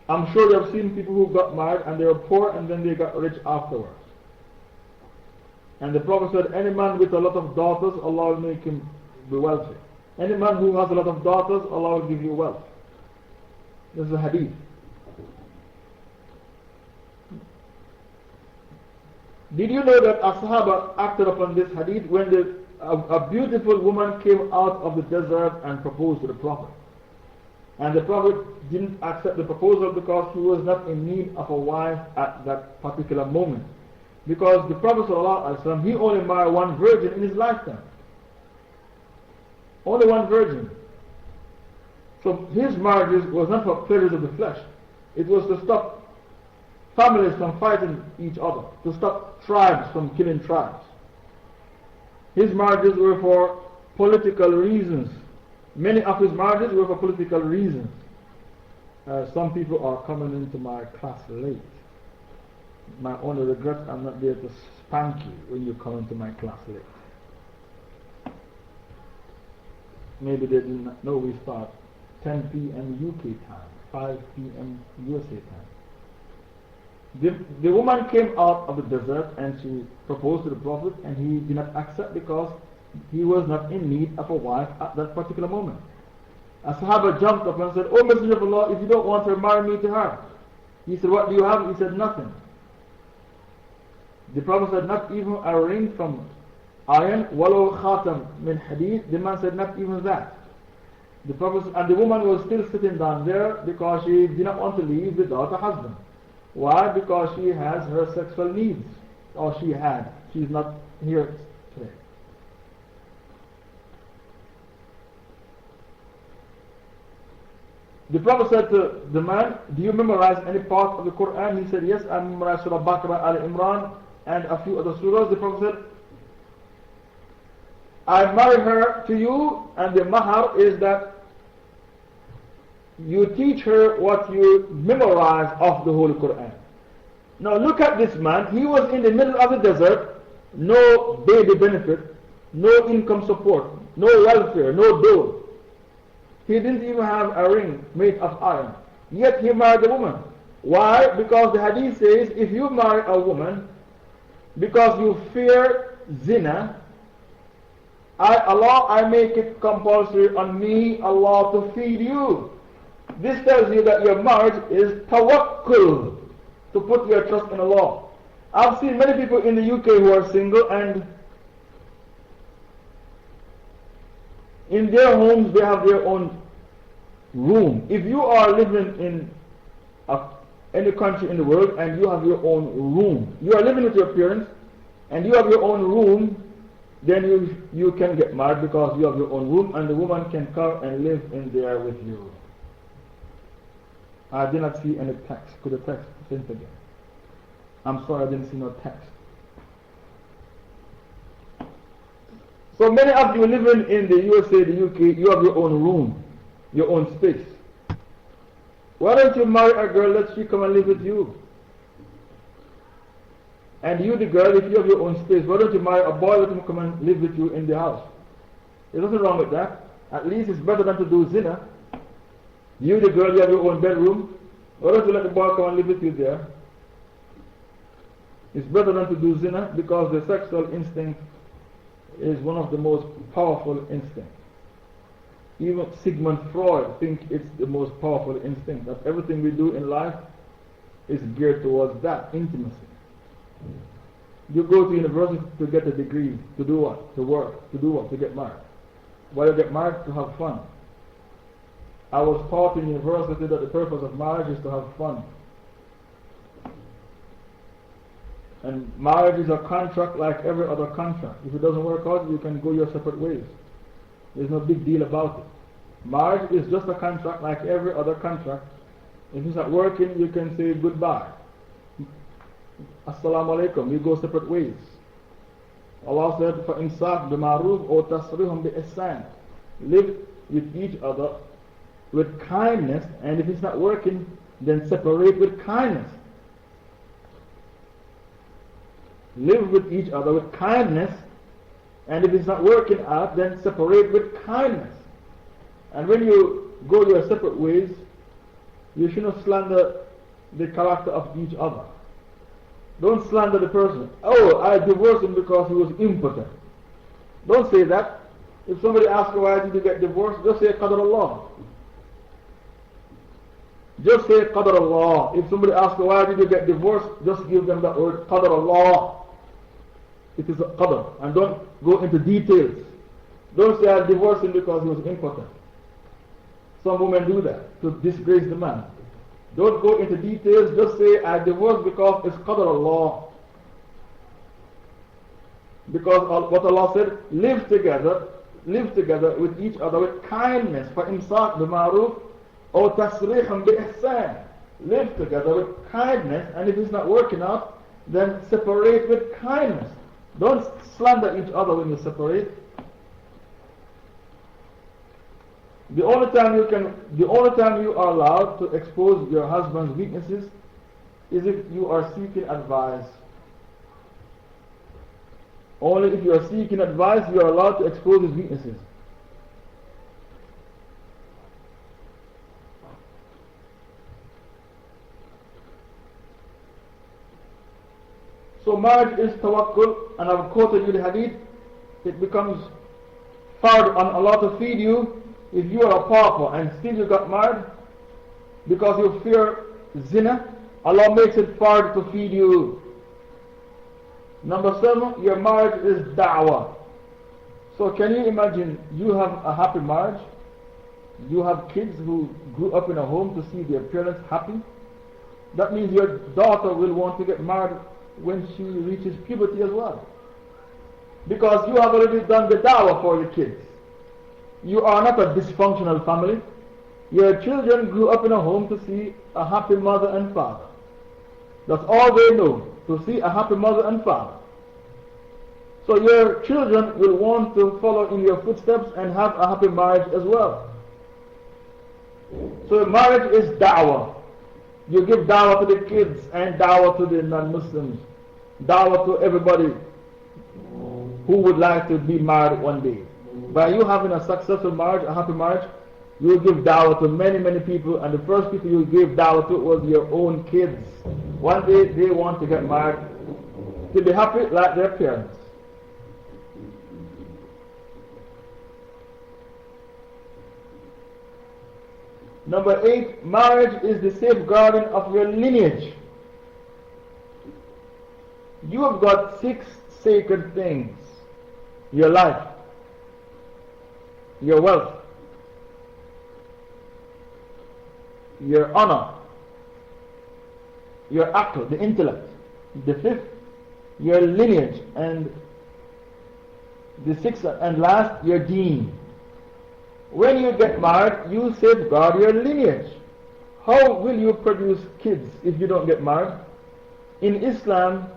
I'm sure you have seen people who got married and they were poor and then they got rich afterwards. And the Prophet said, any man with a lot of daughters, Allah will make him be wealthy. Any man who has a lot of daughters, Allah will give you wealth. This is a hadith. Did you know that Sahaba acted upon this hadith when a beautiful woman came out of the desert and proposed to the Prophet? And the Prophet didn't accept the proposal because he was not in need of a wife at that particular moment. Because the Prophet ﷺ, he only married one virgin in his lifetime. Only one virgin. So his marriages was not for pleasures of the flesh. It was to stop families from fighting each other, to stop tribes from killing tribes. His marriages were for political reasons. Many of his marriages were for political reasons. Some people are coming into my class late. My only regret, I'm not there to spank you when you come into my class late. Maybe they did not know we start 10 p.m. UK time, 5 p.m. USA time. The woman came out of the desert and she proposed to the Prophet, and he did not accept because he was not in need of a wife at that particular moment. A Sahaba jumped up and said, "Oh Messenger of Allah, if you don't want her, marry me to her." He said, "What do you have?" He said, "Nothing." The Prophet said, "Not even a ring from iron, walau khatam min hadith." The man said, "Not even that." The Prophet, and the woman was still sitting down there because she did not want to leave without a husband. Why? Because she has her sexual needs, or she had. She's not here today. The Prophet said to the man, "Do you memorize any part of the Quran?" He said, "Yes, I memorize Surah Baqarah, Al-Imran, and a few other surahs." The Prophet said, "I marry her to you, and the mahar is that you teach her what you memorize of the Holy Quran." Now look at this man. He was in the middle of the desert, no baby benefit, no income support, no welfare, no dole. He didn't even have a ring made of iron. Yet he married a woman. Why? Because the hadith says, if you marry a woman because you fear zina, I make it compulsory on me, Allah, to feed you. This tells you that your marriage is tawakkul, to put your trust in Allah. I've seen many people in the UK who are single, and in their homes they have their own room. If you are living in any country in the world and you have your own room, you are living with your parents and you have your own room, then you can get married because you have your own room, and the woman can come and live in there with you. I did not see any text. Could the text sent again? I'm sorry, I didn't see no text. So many of you living in the USA, the UK, you have your own room, your own space. Why don't you marry a girl, let she come and live with you? And you, the girl, if you have your own space, why don't you marry a boy, let him come and live with you in the house? There's nothing wrong with that. At least it's better than to do zina. You, the girl, you have your own bedroom. Why don't you let the boy come and live with you there? It's better than to do zina because the sexual instinct is one of the most powerful instincts. Even Sigmund Freud thinks it's the most powerful instinct, that everything we do in life is geared towards that, intimacy. You go to university to get a degree, to do what? To work. To do what? To get married. Why you get married? To have fun. I was taught in university that the purpose of marriage is to have fun. And marriage is a contract like every other contract. If it doesn't work out, you can go your separate ways. There's no big deal about it. Marriage is just a contract like every other contract. If it's not working, you can say goodbye. Assalamu alaikum. You go separate ways. Allah said, فَإِمْسَاكْ بِمَعْرُوفٍ أَوْ تَصْرِيحٌ بِإِحْسَانٍ. Live with each other with kindness, and if it's not working, then separate with kindness. Live with each other with kindness, and if it's not working out, then separate with kindness. And when you go your separate ways, you shouldn't slander the character of each other. Don't slander the person. Oh, I divorced him because he was impotent. Don't say that. If somebody asks you why did you get divorced, just say Qadar Allah. Just say Qadar Allah. If somebody asks you why did you get divorced, just give them that word Qadar Allah. It is a Qadar. And don't go into details. Don't say I divorced him because he was impotent. Some women do that to disgrace the man. Don't go into details, just say I divorced because it's Qadar Allah. Because what Allah said, live together with each other with kindness. فَإِمْسَاكْ بِمَعْرُوفٍ أَوْ تَصْرِيحٌ بِإِحْسَانٍ. Live together with kindness, and if it's not working out, then separate with kindness. Don't slander each other when you separate. The only time you are allowed to expose your husband's weaknesses is if you are seeking advice. Only if you are seeking advice, you are allowed to expose his weaknesses. So marriage is tawakkul, and I've quoted you the hadith. It becomes hard on Allah to feed you if you are a pauper and still you got married because you fear zina. Allah makes it hard to feed you. Number 7, your marriage is da'wah. So can you imagine you have a happy marriage? You have kids who grew up in a home to see their parents happy. That means your daughter will want to get married when she reaches puberty as well. Because you have already done the da'wah for your kids. You are not a dysfunctional family. Your children grew up in a home to see a happy mother and father. That's all they know, to see a happy mother and father. So your children will want to follow in your footsteps and have a happy marriage as well. So marriage is da'wah. You give da'wah to the kids and da'wah to the non-Muslims. Da'wah to everybody who would like to be married one day. By you having a successful marriage, a happy marriage, you will give da'wah to many, many people, and the first people you gave da'wah to was your own kids. One day they want to get married to be happy like their parents. Number 8, marriage is the safeguarding of your lineage. You have got 6 sacred things: your life, your wealth, your honor, your aql, the intellect. The 5th, your lineage, and the 6th and last, your deen. When you get married, you safeguard your lineage. How will you produce kids if you don't get married? In Islam,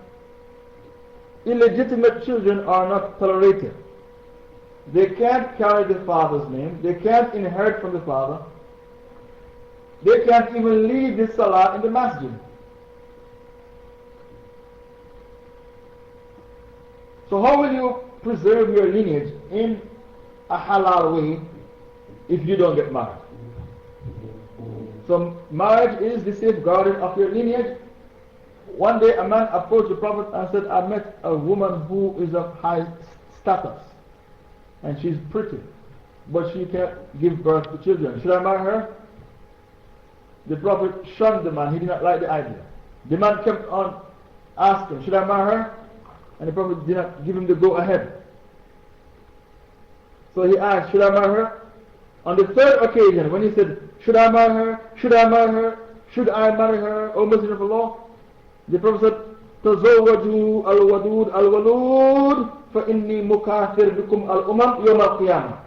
illegitimate children are not tolerated. They can't carry the father's name. They can't inherit from the father. They can't even lead the salah in the masjid. So how will you preserve your lineage in a halal way if you don't get married? So marriage is the safeguarding of your lineage. One day a man approached the Prophet and said, I met a woman who is of high status and she's pretty, but she can't give birth to children. Should I marry her? The Prophet shunned the man. He did not like the idea. The man kept on asking, should I marry her? And the Prophet did not give him the go ahead. So he asked, should I marry her? On the third occasion, when he said, should I marry her? Should I marry her? Should I marry her, O Messenger of Allah? The Prophet said, تزوجوا الودود الولود فإني مكاثر بكم الأمم يوم القيامة.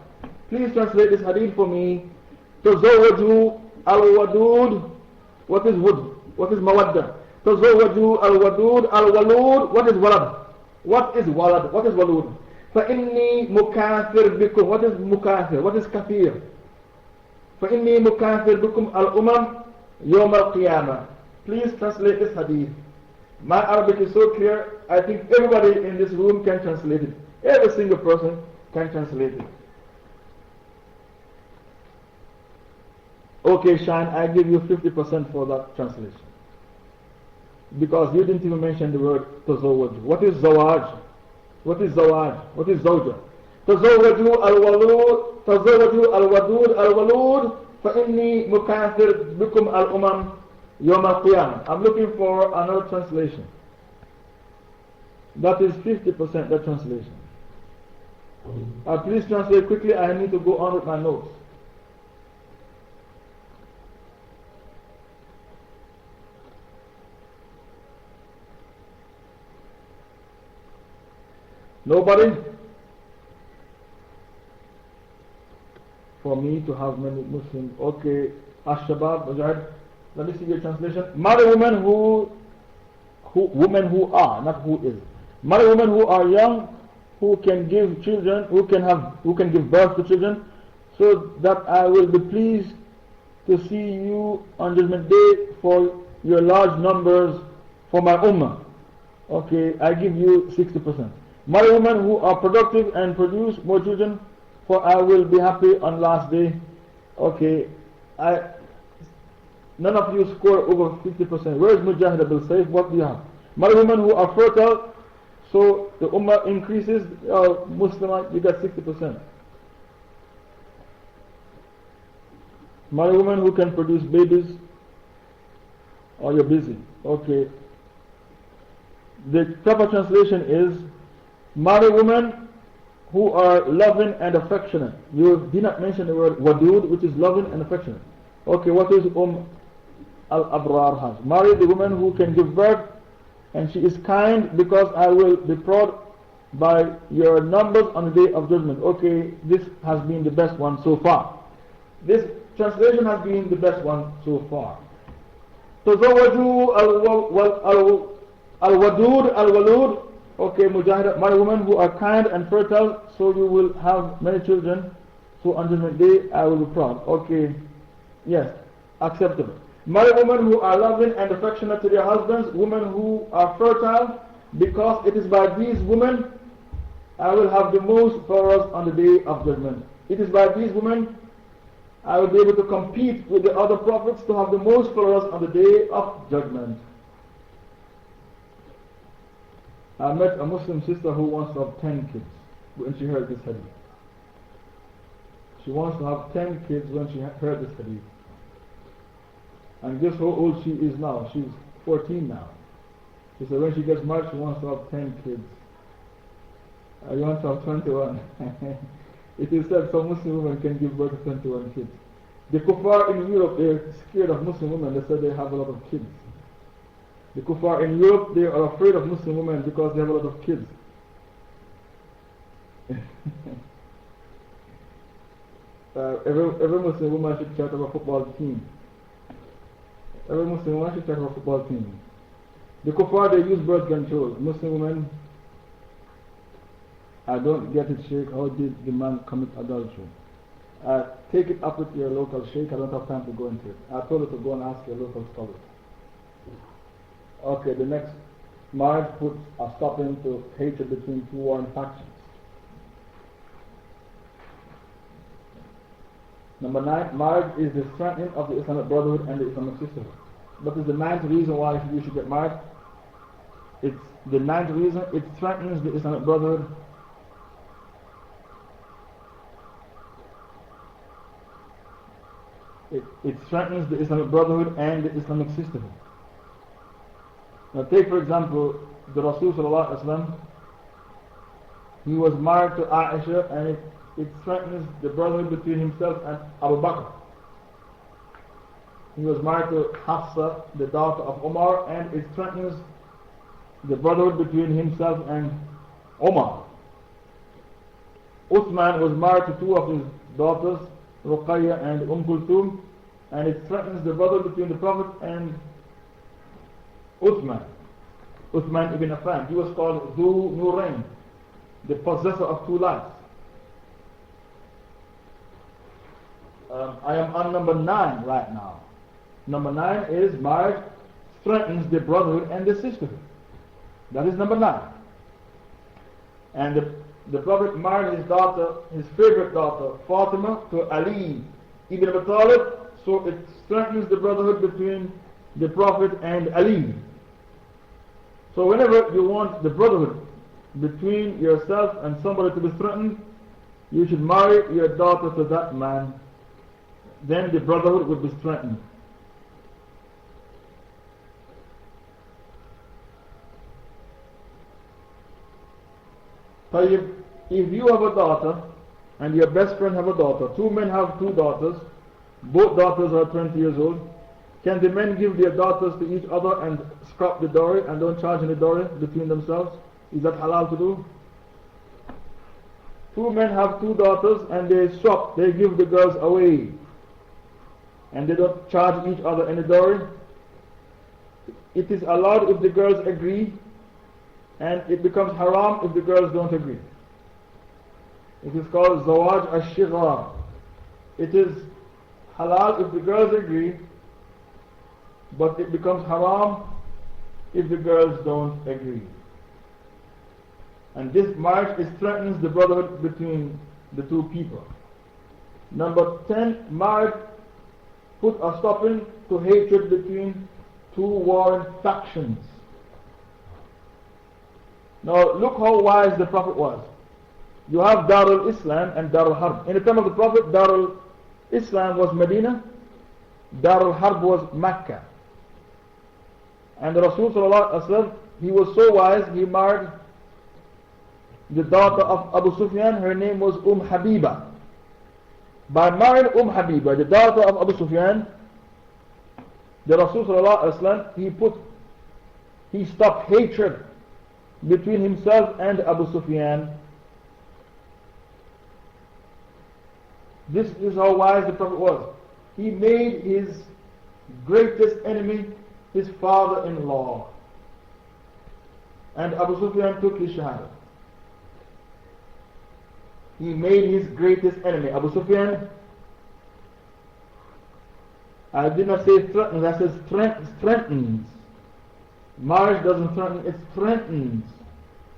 Please translate this hadith for me. تزوجوا الودود. What is wood? What is mawadda? تزوجوا الودود الولود. What is walad? What is walad? What is walud? فإني مكاثر بكم. What is مكاثر? What is كثير? فإني مكاثر بكم الأمم يوم القيامة. Please translate this hadith. My Arabic is so clear, I think everybody in this room can translate it. Every single person can translate it. Okay, Shine, I give you 50% for that translation. Because you didn't even mention the word tazawwaj. What is zawaj? What is zawaj? What is zawja? تزوجوا الولود تزوجوا الودود الولود فإني مكاثر بكم الأمم يوم القيامة. I'm looking for another translation. That is 50%, that translation. Please translate quickly, I need to go on with my notes. Nobody? For me to have many Muslims. Okay, Ash-Shabab, Mujahid. Let me see your translation. Marry women women who are, not who is. Marry women who are young, who can give children, who can give birth to children, so that I will be pleased to see you on Judgment Day for your large numbers for my ummah. Okay, I give you 60%. Marry women who are productive and produce more children, for I will be happy on last day. Okay, none of you score over 50%. Where is Mujahid Abdul Saif? What do you have? Marry women who are fertile, so the ummah increases. Muslim, you got 60%. Marry women who can produce babies, or you're busy. Okay. The proper translation is marry women who are loving and affectionate. You did not mention the word wadud, which is loving and affectionate. Okay, what is al-Abrar has? Marry the woman who can give birth, and she is kind, because I will be proud by your numbers on the day of judgment. Okay, this has been the best one so far. This translation has been the best one so far. تزوجوا al-wadud al-walud. Okay, Mujahid, marry women who are kind and fertile, so you will have many children. So on Judgment Day, I will be proud. Okay, yes, acceptable. Marry women who are loving and affectionate to their husbands, women who are fertile, because it is by these women I will have the most followers on the day of judgment. It is by these women I will be able to compete with the other prophets to have the most followers on the day of judgment. I met a Muslim sister who wants to have 10 kids when she heard this hadith. She wants to have 10 kids when she heard this hadith. And guess how old she is now? She's 14 now. She said when she gets married, she wants to have 10 kids. You want to have 21. It is said some Muslim women can give birth to 21 kids. The kuffar in Europe, they're scared of Muslim women. They said they have a lot of kids. The kuffar in Europe, they are afraid of Muslim women because they have a lot of kids. Every Muslim woman should try to have a football team. Every Muslim woman should try to have a football team. The kuffar, they use birth control. Muslim women, I don't get it, Shaykh. How did the man commit adultery? Take it up with your local Shaykh. I don't have time to go into it. I told you to go and ask your local scholar. Okay, the next. Marriage puts a stop to hatred between two warring factions. Number 9, marriage is the strengthening of the Islamic brotherhood and the Islamic sisterhood. What is the 9th reason why you should get married? It's the 9th reason, it strengthens the Islamic brotherhood. It strengthens the Islamic brotherhood and the Islamic sisterhood. Now take for example the Rasul sallallahu alaihi wasallam. He was married to Aishah, and it strengthens the brotherhood between himself and Abu Bakr. He was married to Hafsa, the daughter of Umar, and it strengthens the brotherhood between himself and Umar. Uthman was married to two of his daughters, Ruqayya and Kulthum, and it strengthens the brotherhood between the Prophet and Uthman ibn Affan. He was called Dhu Nurayn, the possessor of two lights. I am on number 9 right now. Number 9 is marriage strengthens the brotherhood and the sisterhood. That is number 9. And the Prophet married his daughter, his favorite daughter, Fatima, to Ali ibn Abi Talib, so it strengthens the brotherhood between the Prophet and Ali. So whenever you want the brotherhood between yourself and somebody to be strengthened, you should marry your daughter to that man. Then the brotherhood will be strengthened. If you have a daughter and your best friend have a daughter, two men have two daughters, both daughters are 20 years old, can the men give their daughters to each other and scrap the dowry and don't charge any dowry between themselves? Is that halal to do? Two men have two daughters and they swap, they give the girls away and they don't charge each other any dowry. It is allowed if the girls agree, and it becomes haram if the girls don't agree. It is called Zawaj al-Shighar. It is halal if the girls agree, but it becomes haram if the girls don't agree. And this marriage strengthens the brotherhood between the two people. Number 10, marriage put a stopping to hatred between two warring factions. Now look how wise the Prophet was. You have Darul Islam and Darul Harb. In the time of the Prophet, Darul Islam was Medina, Darul Harb was Mecca. And the Rasul sallallahu alaihi wasallam, he was so wise, he married the daughter of Abu Sufyan. Her name was Habiba. By marrying Habiba, the daughter of Abu Sufyan, the Rasul sallallahu alaihi wasallam, he stopped hatred between himself and Abu Sufyan. This is how wise the Prophet was. He made his greatest enemy his father-in-law. And Abu Sufyan took his shahada. He made his greatest enemy. Abu Sufyan, I did not say threatens, I said strengthens. Marriage doesn't threaten, it strengthens.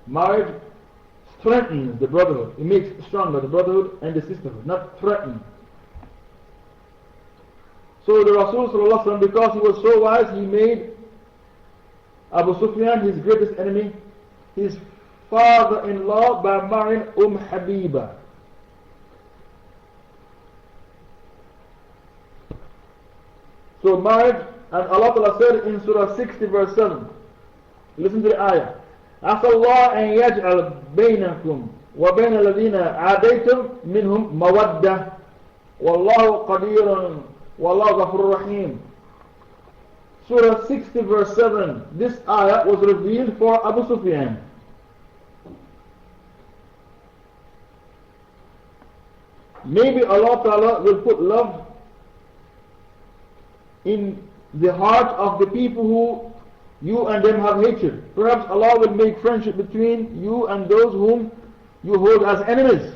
Marriage strengthens the brotherhood. It makes stronger the brotherhood and the sisterhood, not threaten. So the Rasul sallallahu alaihi wasallam, because he was so wise, he made Abu Sufyan his greatest enemy, his father-in-law, by marrying Habiba. So marriage, and Allah Ta'ala said in Surah 60 verse 7, listen to the ayah, عَسَى اللَّهَ أَن يَجْعَلْ بَيْنَكُمْ وَبَيْنَ الَّذِينَ عَادَيْتُمْ مِنْهُمْ مَوَدَّةً وَاللَّهُ قَدِيرٌ وَاللَّهُ غَفُورٌ رَحِيمٌ. Surah 60 verse 7, this ayah was revealed for Abu Sufyan. Maybe Allah Ta'ala will put love in the heart of the people who you and them have hatred. Perhaps Allah will make friendship between you and those whom you hold as enemies.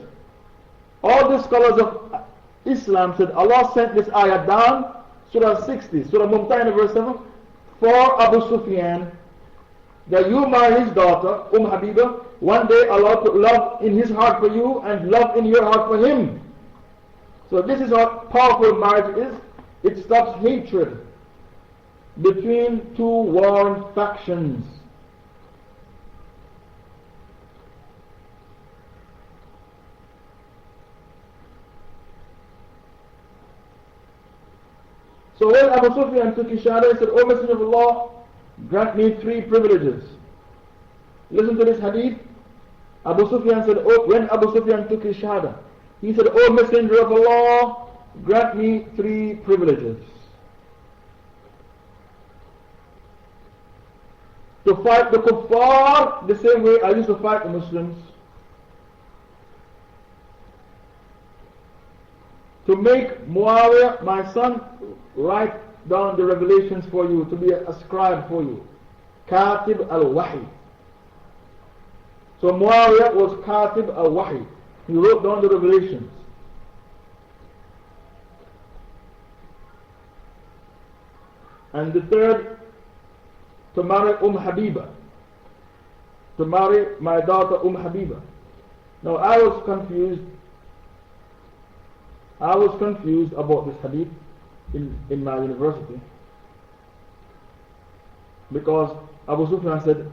All the scholars of Islam said Allah sent this ayah down, Surah 60, Surah Mumtahina verse 7, for Abu Sufyan, that you marry his daughter, Habiba. One day Allah put love in his heart for you and love in your heart for him. So this is how powerful marriage is. It stops hatred between two warring factions. So when Abu Sufyan took his shahada, he said, O Messenger of Allah, grant me 3 privileges. Listen to this hadith. Abu Sufyan said, when Abu Sufyan took his shahada, he said, O Messenger of Allah, grant me 3 privileges. To fight the kuffar the same way I used to fight the Muslims. To make Muawiyah, my son, write down the revelations for you, to be a scribe for you. Katib al-Wahi. So Muawiyah was Katib al-Wahi. He wrote down the revelations. And the third, to marry Habiba. To marry my daughter Habiba. Now I was confused about this hadith in my university, because Abu Sufyan said,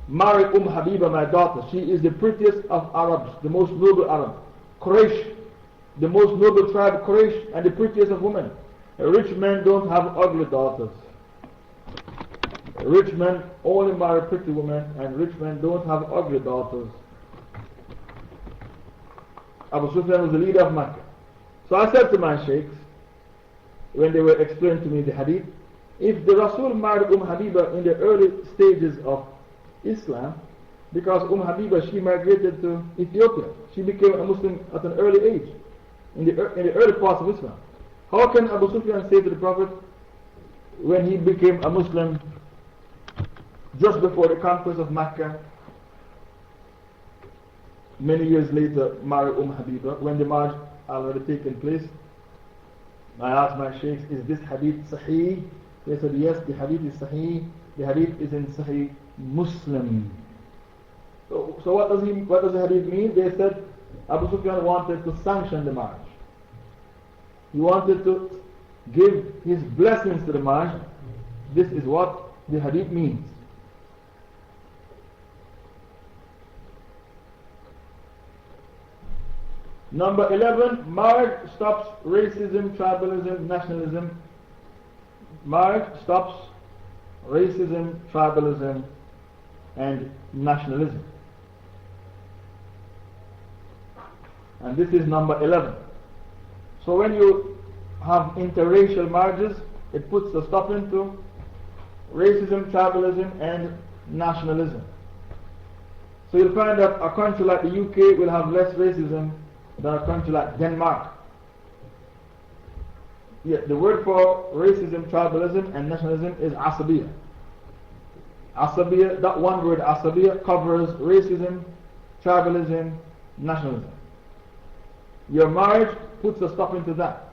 marry Habiba, my daughter. She is the prettiest of Arabs, the most noble Arab. Quraysh, the most noble tribe, Quraysh, and the prettiest of women. Rich men don't have ugly daughters. Rich men only marry pretty women, and rich men don't have ugly daughters. Abu Sufyan was the leader of Makkah. So I said to my sheikhs, when they were explaining to me the hadith, if the Rasul married Habiba in the early stages of Islam, because Habiba, she migrated to Ethiopia, she became a Muslim at an early age, in the early parts of Islam. How can Abu Sufyan say to the Prophet, when he became a Muslim just before the conquest of Makkah, many years later, marry Habiba, when the marriage already taken place? I asked my sheikhs, is this hadith sahih? They said, yes, the hadith is sahih. The hadith is in Sahih Muslim. So what does the hadith mean? They said Abu Sufyan wanted to sanction the marriage. He wanted to give his blessings to the marriage. This is what the hadith means. Number 11, marriage stops racism, tribalism, nationalism. Marriage stops racism, tribalism, and nationalism. And this is number 11. So when you have interracial marriages, it puts a stop into racism, tribalism, and nationalism. So you'll find that a country like the UK will have less racism than a country like Denmark. Yeah, the word for racism, tribalism, and nationalism is asabiya. Asabiya, that one word asabiya covers racism, tribalism, nationalism. Your marriage puts a stop into that.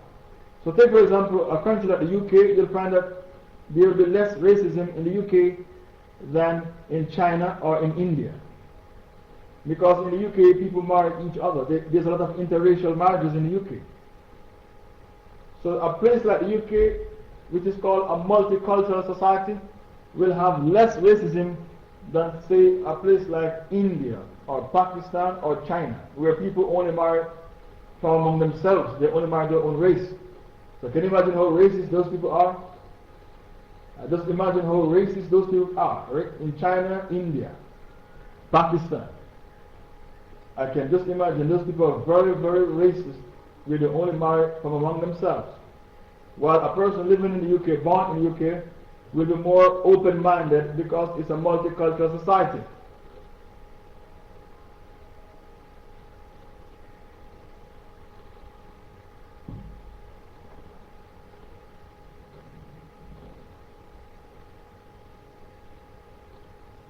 So take for example a country like the UK, you'll find that there will be less racism in the UK than in China or in India. Because in the UK people marry each other. There's a lot of interracial marriages in the UK. So a place like the UK, which is called a multicultural society, will have less racism than say a place like India or Pakistan or China, where people only marry from among themselves. They only marry their own race. So can you imagine how racist those people are? Just imagine how racist those people are, right? In China, India, Pakistan. I can just imagine those people are very, very racist, where they only marry from among themselves. While a person living in the UK, born in the UK, will be more open-minded because it's a multicultural society.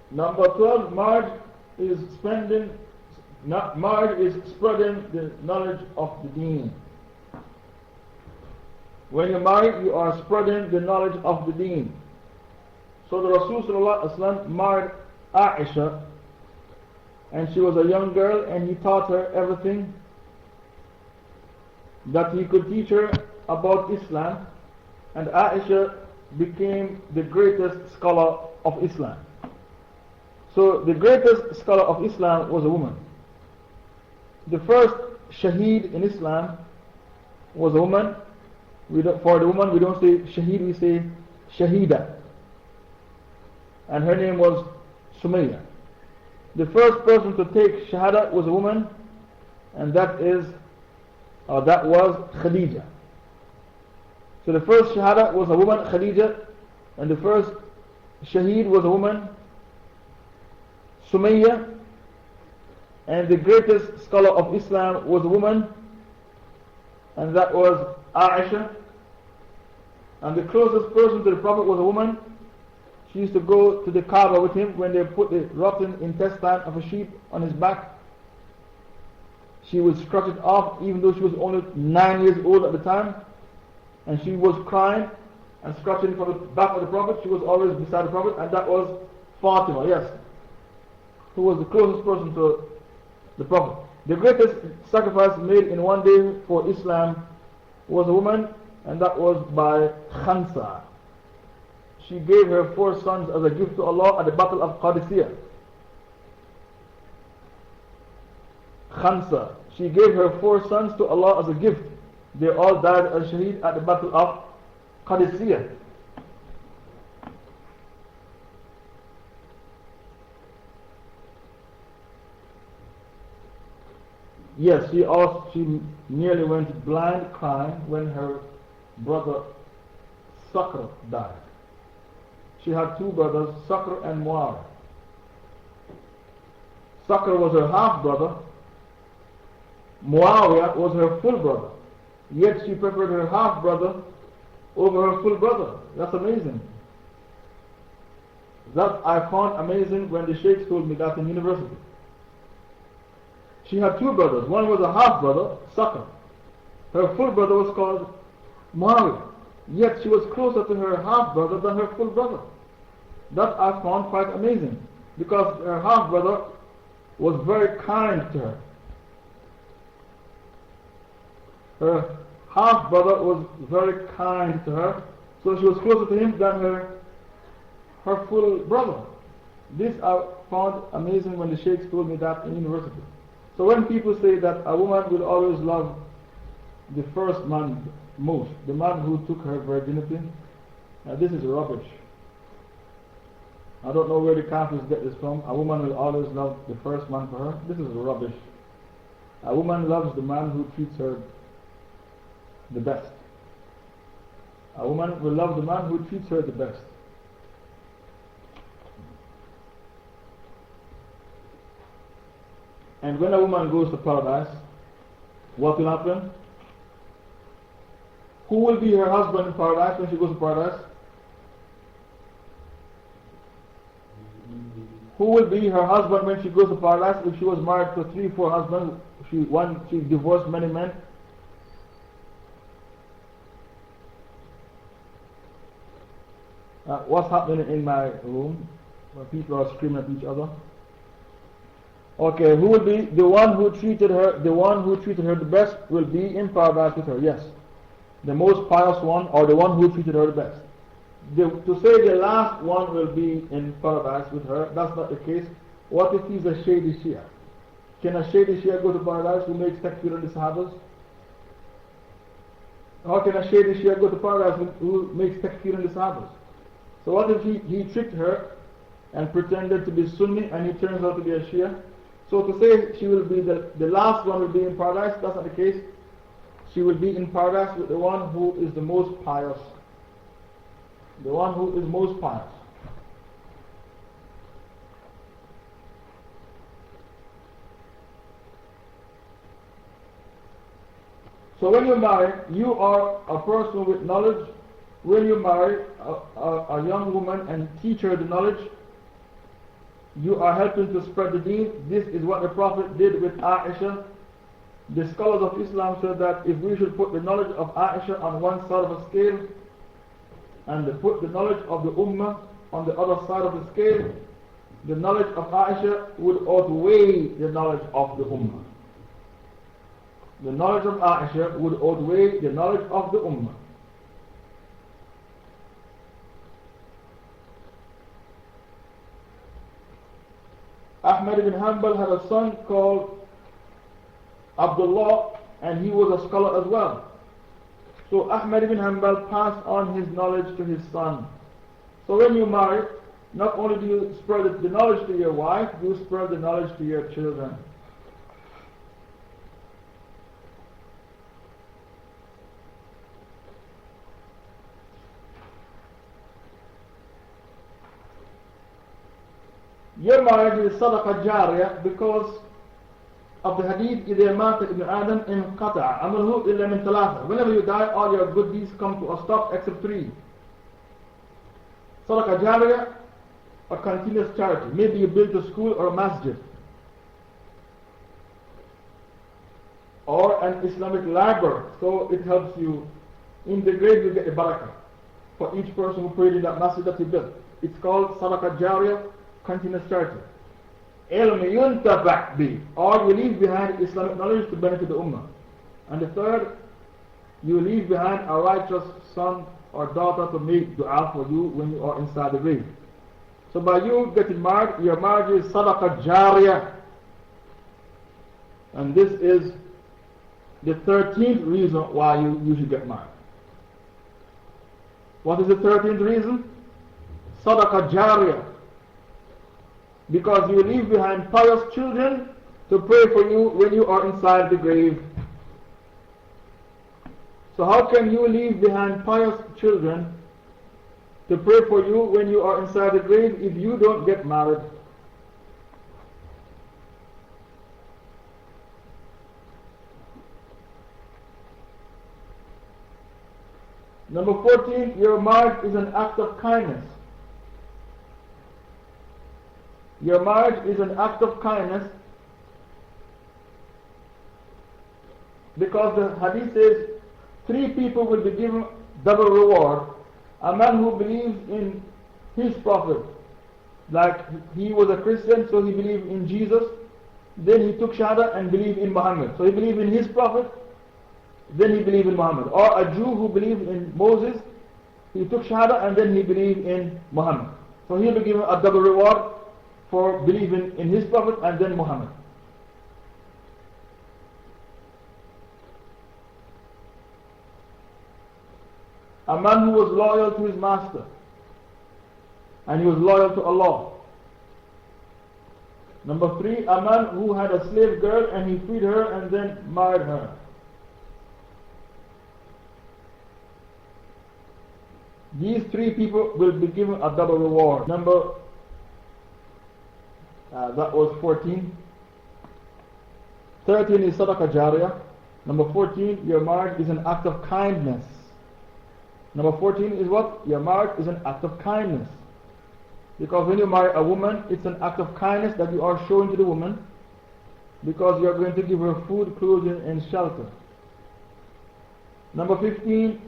Number 12, marriage is spending, not marriage is spreading the knowledge of the deen. When you're married, you are spreading the knowledge of the deen. So the Rasul sallallahu alaihi wasallam married Aishah, and she was a young girl, and he taught her everything that he could teach her about Islam, and Aisha became the greatest scholar of Islam. So the greatest scholar of Islam was a woman. The first shaheed in Islam was a woman. For the woman we don't say shaheed, we say shahida, and her name was Sumayya. The first person to take shahada was a woman, and that was Khadija. So the first shahada was a woman, Khadija, and the first shaheed was a woman, Sumayya, and the greatest scholar of Islam was a woman, and that was Aishah. And the closest person to the Prophet was a woman. She used to go to the Kaaba with him when they put the rotten intestine of a sheep on his back. She would scratch it off even though she was only 9 years old at the time. And she was crying and scratching from the back of the Prophet. She was always beside the Prophet, and that was Fatima, yes, who was the closest person to the Prophet. The greatest sacrifice made in one day for Islam was a woman, and that was by Khansa. She gave her 4 sons as a gift to Allah at the Battle of Qadisiyah. Khansa. She gave her 4 sons to Allah as a gift. They all died as shaheed at the Battle of Qadisiyah. Yes, she nearly went blind crying when her brother Sakr died. She had 2 brothers, Sakr and Muawiyah. Sakr was her half brother. Muawiyah was her full brother. Yet she preferred her half brother over her full brother. That's amazing. That I found amazing when the Shaykh told me that in university. She had 2 brothers. One was a half brother, Sakr. Her full brother was called Muawiyah. Yet she was closer to her half brother than her full brother. That I found quite amazing, because her half brother was very kind to her. Her half brother was very kind to her, so she was closer to him than her full brother. This I found amazing when the Sheikhs told me that in university. So when people say that a woman will always love the first man most, the man who took her virginity, this is rubbish. I don't know where the Kafirs get this from. A woman will always love the first man for her. This is rubbish. A woman loves the man who treats her the best. A woman will love the man who treats her the best. And when a woman goes to paradise, what will happen? Who will be her husband in paradise when she goes to paradise? Who will be her husband when she goes to paradise? If she was married to 3, 4 husbands, she divorced many men. What's happening in my room? Where people are screaming at each other. Okay, who will be the one who treated her? The one who treated her the best will be in paradise with her. Yes, the most pious one, or the one who treated her the best. To say the last one will be in paradise with her, that's not the case. What if he's a shady Shia? Can a shady Shia go to paradise who makes takfir on the Sahabas? How can a shady Shia go to paradise who makes takfir on the Sahabas? So what if he tricked her and pretended to be Sunni and he turns out to be a Shia? So to say she will be the last one will be in paradise, that's not the case. She will be in paradise with the one who is the most pious. The one who is most pious. So when you marry, you are a person with knowledge. When you marry a young woman and teach her the knowledge, you are helping to spread the deen. This is what the Prophet did with Aishah. The scholars of Islam said that if we should put the knowledge of Aishah on one side of a scale and put the knowledge of the Ummah on the other side of the scale, the knowledge of Aishah would outweigh the knowledge of the Ummah. The knowledge of Aishah would outweigh the knowledge of the Ummah. Ahmad ibn Hanbal had a son called Abdallah, and he was a scholar as well. So Ahmad ibn Hanbal passed on his knowledge to his son. So when you marry, not only do you spread the knowledge to your wife, you spread the knowledge to your children. Your marriage is sadaqah jariyah because of the hadith, إِذَا مَاتَ ابْنُ آدَمْ انْقَطَعَ عَمَلُهُ إِلَّا مِنْ ثَلَاثَةٍ. Whenever you die, all your good deeds come to a stop except three. Sadaqah jariyah, a continuous charity. Maybe you build a school or a masjid, or an Islamic library, so it helps you. In the grave you get a barakah for each person who prayed in that masjid that you built. It's called sadaqah jariyah, continuous charity. Ilm yuntafa' bi, or you leave behind Islamic knowledge to benefit the Ummah. And the third, you leave behind a righteous son or daughter to make dua for you when you are inside the grave. So by you getting married, your marriage is sadaqah jariyah. And this is the 13th reason why you should get married. What is the 13th reason? Sadaqah jariyah. Because you leave behind pious children to pray for you when you are inside the grave. So how can you leave behind pious children to pray for you when you are inside the grave if you don't get married? Number 14, your marriage is an act of kindness. Your marriage is an act of kindness because the hadith says 3 people will be given double reward. A man who believes in his prophet, like he was a Christian, so he believed in Jesus, then he took shahada and believed in Muhammad. So he believed in his prophet, then he believed in Muhammad. Or a Jew who believed in Moses, he took shahada and then he believed in Muhammad. So he'll be given a double reward for believing in his prophet and then Muhammad. A man who was loyal to his master and he was loyal to Allah. Number 3, a man who had a slave girl and he freed her and then married her. These 3 people will be given a double reward. That was 14. 13 is sadaqah jariyah. Number 14, your marriage is an act of kindness. Number 14 is what? Your marriage is an act of kindness. Because when you marry a woman, it's an act of kindness that you are showing to the woman, because you are going to give her food, clothing, and shelter. Number 15,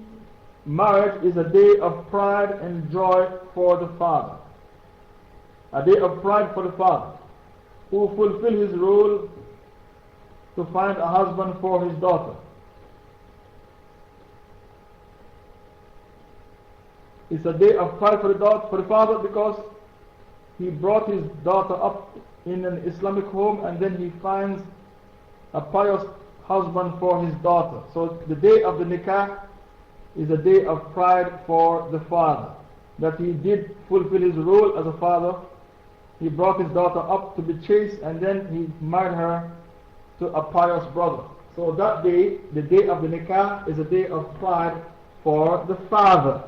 marriage is a day of pride and joy for the father. A day of pride for the father, who fulfill his role to find a husband for his daughter. It's a day of pride for the father because he brought his daughter up in an Islamic home and then he finds a pious husband for his daughter. So the day of the nikah is a day of pride for the father, that he did fulfill his role as a father. He brought his daughter up to be chaste and then he married her to a pious brother. So that day, the day of the nikah, is a day of pride for the father.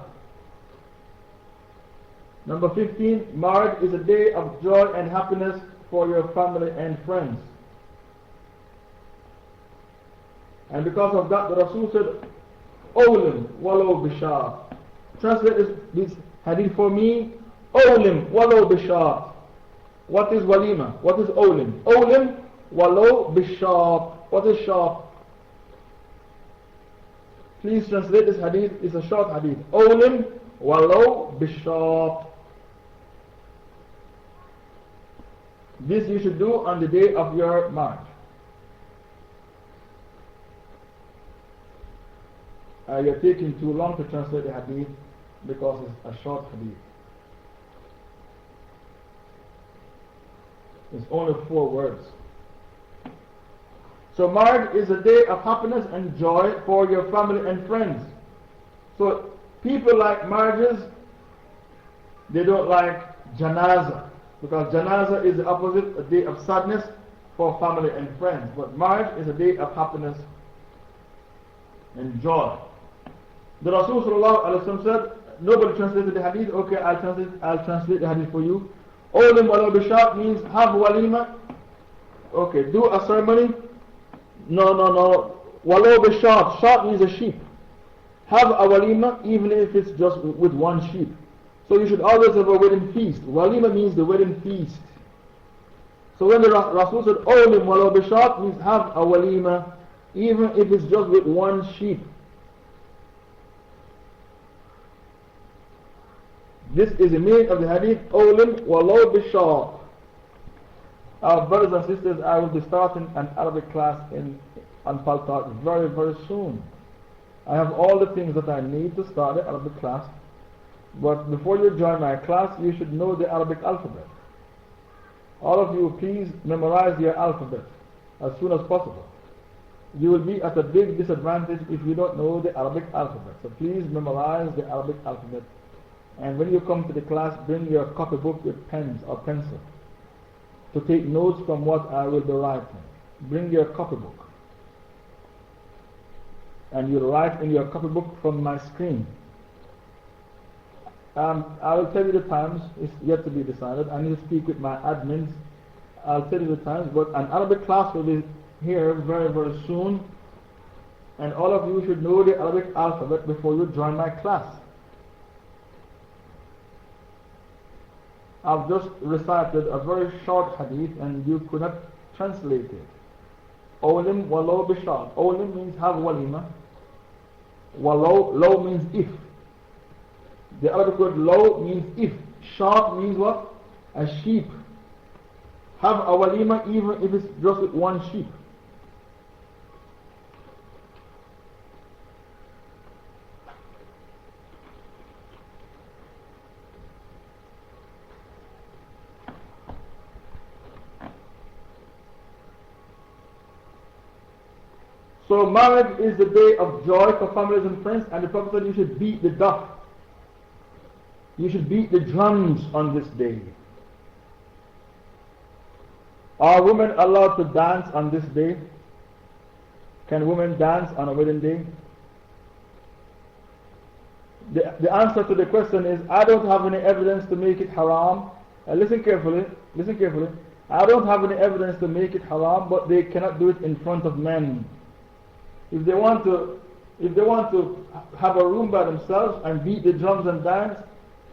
Number 15, marriage is a day of joy and happiness for your family and friends. And because of that, the Rasul said, Awlim walau bishar. Translate this hadith for me. Awlim walau bishar. What is walima? What is olim? Olim, walau bishab. What is sharp? Please translate this hadith. It's a short hadith. Olim, walau bishab. This you should do on the day of your marriage. You're taking too long to translate the hadith because it's a short hadith. It's only 4 words. So marriage is a day of happiness and joy for your family and friends. So people like marriages, they don't like janaza, because janaza is the opposite, a day of sadness for family and friends. But marriage is a day of happiness and joy. The Rasul ﷺ said, nobody translated the hadith. Okay, I'll translate the hadith for you. Olim walau bishab means have walima. Okay, do a ceremony. No. Walau bishab. Shab means a sheep. Have a walima even if it's just with 1 sheep. So you should always have a wedding feast. Walima means the wedding feast. So when the Rasul said Olim walau bishab means have a walima even if it's just with 1 sheep. This is the meaning of the hadith, Olim walau bishab. Our brothers and sisters, I will be starting an Arabic class on Paltalk very, very soon. I have all the things that I need to start the Arabic class. But before you join my class, you should know the Arabic alphabet. All of you, please memorize your alphabet as soon as possible. You will be at a big disadvantage if you don't know the Arabic alphabet. So please memorize the Arabic alphabet. And when you come to the class, bring your copybook with pens or pencil to take notes from what I will be writing. Bring your copybook. And you'll write in your copybook from my screen. I will tell you the times. It's yet to be decided. I need to speak with my admins. I'll tell you the times. But an Arabic class will be here very, very soon. And all of you should know the Arabic alphabet before you join my class. I've just recited a very short hadith and you could not translate it. Olim walau bishab. Olim means have walima. Walau, law means if. The Arabic word law means if. Shab means what? A sheep. Have a walima even if it's just with 1 sheep. So marriage is the day of joy for families and friends, and the Prophet said you should beat the daf. You should beat the drums on this day. Are women allowed to dance on this day? Can women dance on a wedding day? The answer to the question is, I don't have any evidence to make it haram. Listen carefully. I don't have any evidence to make it haram, but they cannot do it in front of men. If they want to have a room by themselves and beat the drums and dance,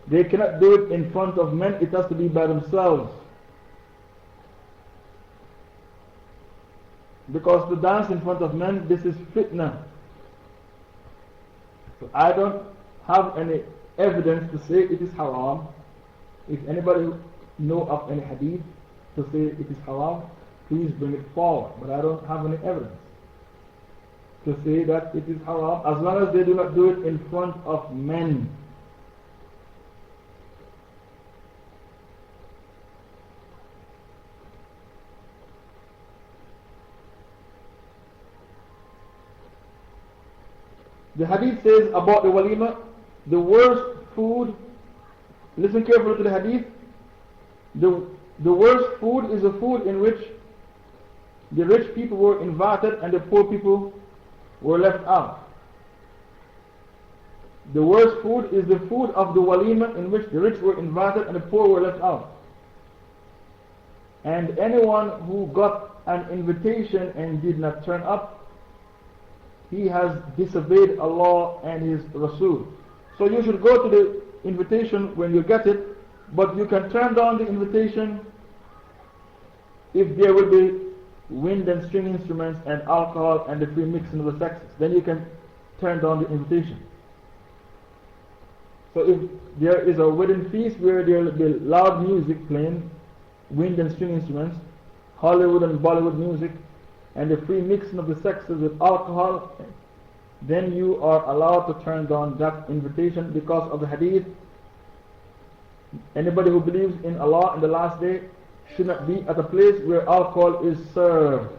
they cannot do it in front of men. It has to be by themselves. Because to dance in front of men, this is fitna. So I don't have any evidence to say it is haram. If anybody know of any hadith to say it is haram, please bring it forward. But I don't have any evidence to say that it is haram, as long as they do not do it in front of men. The hadith says about the walima, the worst food, listen carefully to the hadith, the worst food is the food in which the rich people were invited and the poor people were left out. The worst food is the food of the walima in which the rich were invited and the poor were left out. And anyone who got an invitation and did not turn up, he has disobeyed Allah and His Rasul. So you should go to the invitation when you get it, but you can turn down the invitation if there will be wind and string instruments and alcohol and the free mixing of the sexes, then you can turn down the invitation. So if there is a wedding feast where there will be loud music playing, wind and string instruments, Hollywood and Bollywood music, and the free mixing of the sexes with alcohol, then you are allowed to turn down that invitation because of the hadith. Anybody who believes in Allah in the last day should not be at a place where alcohol is served.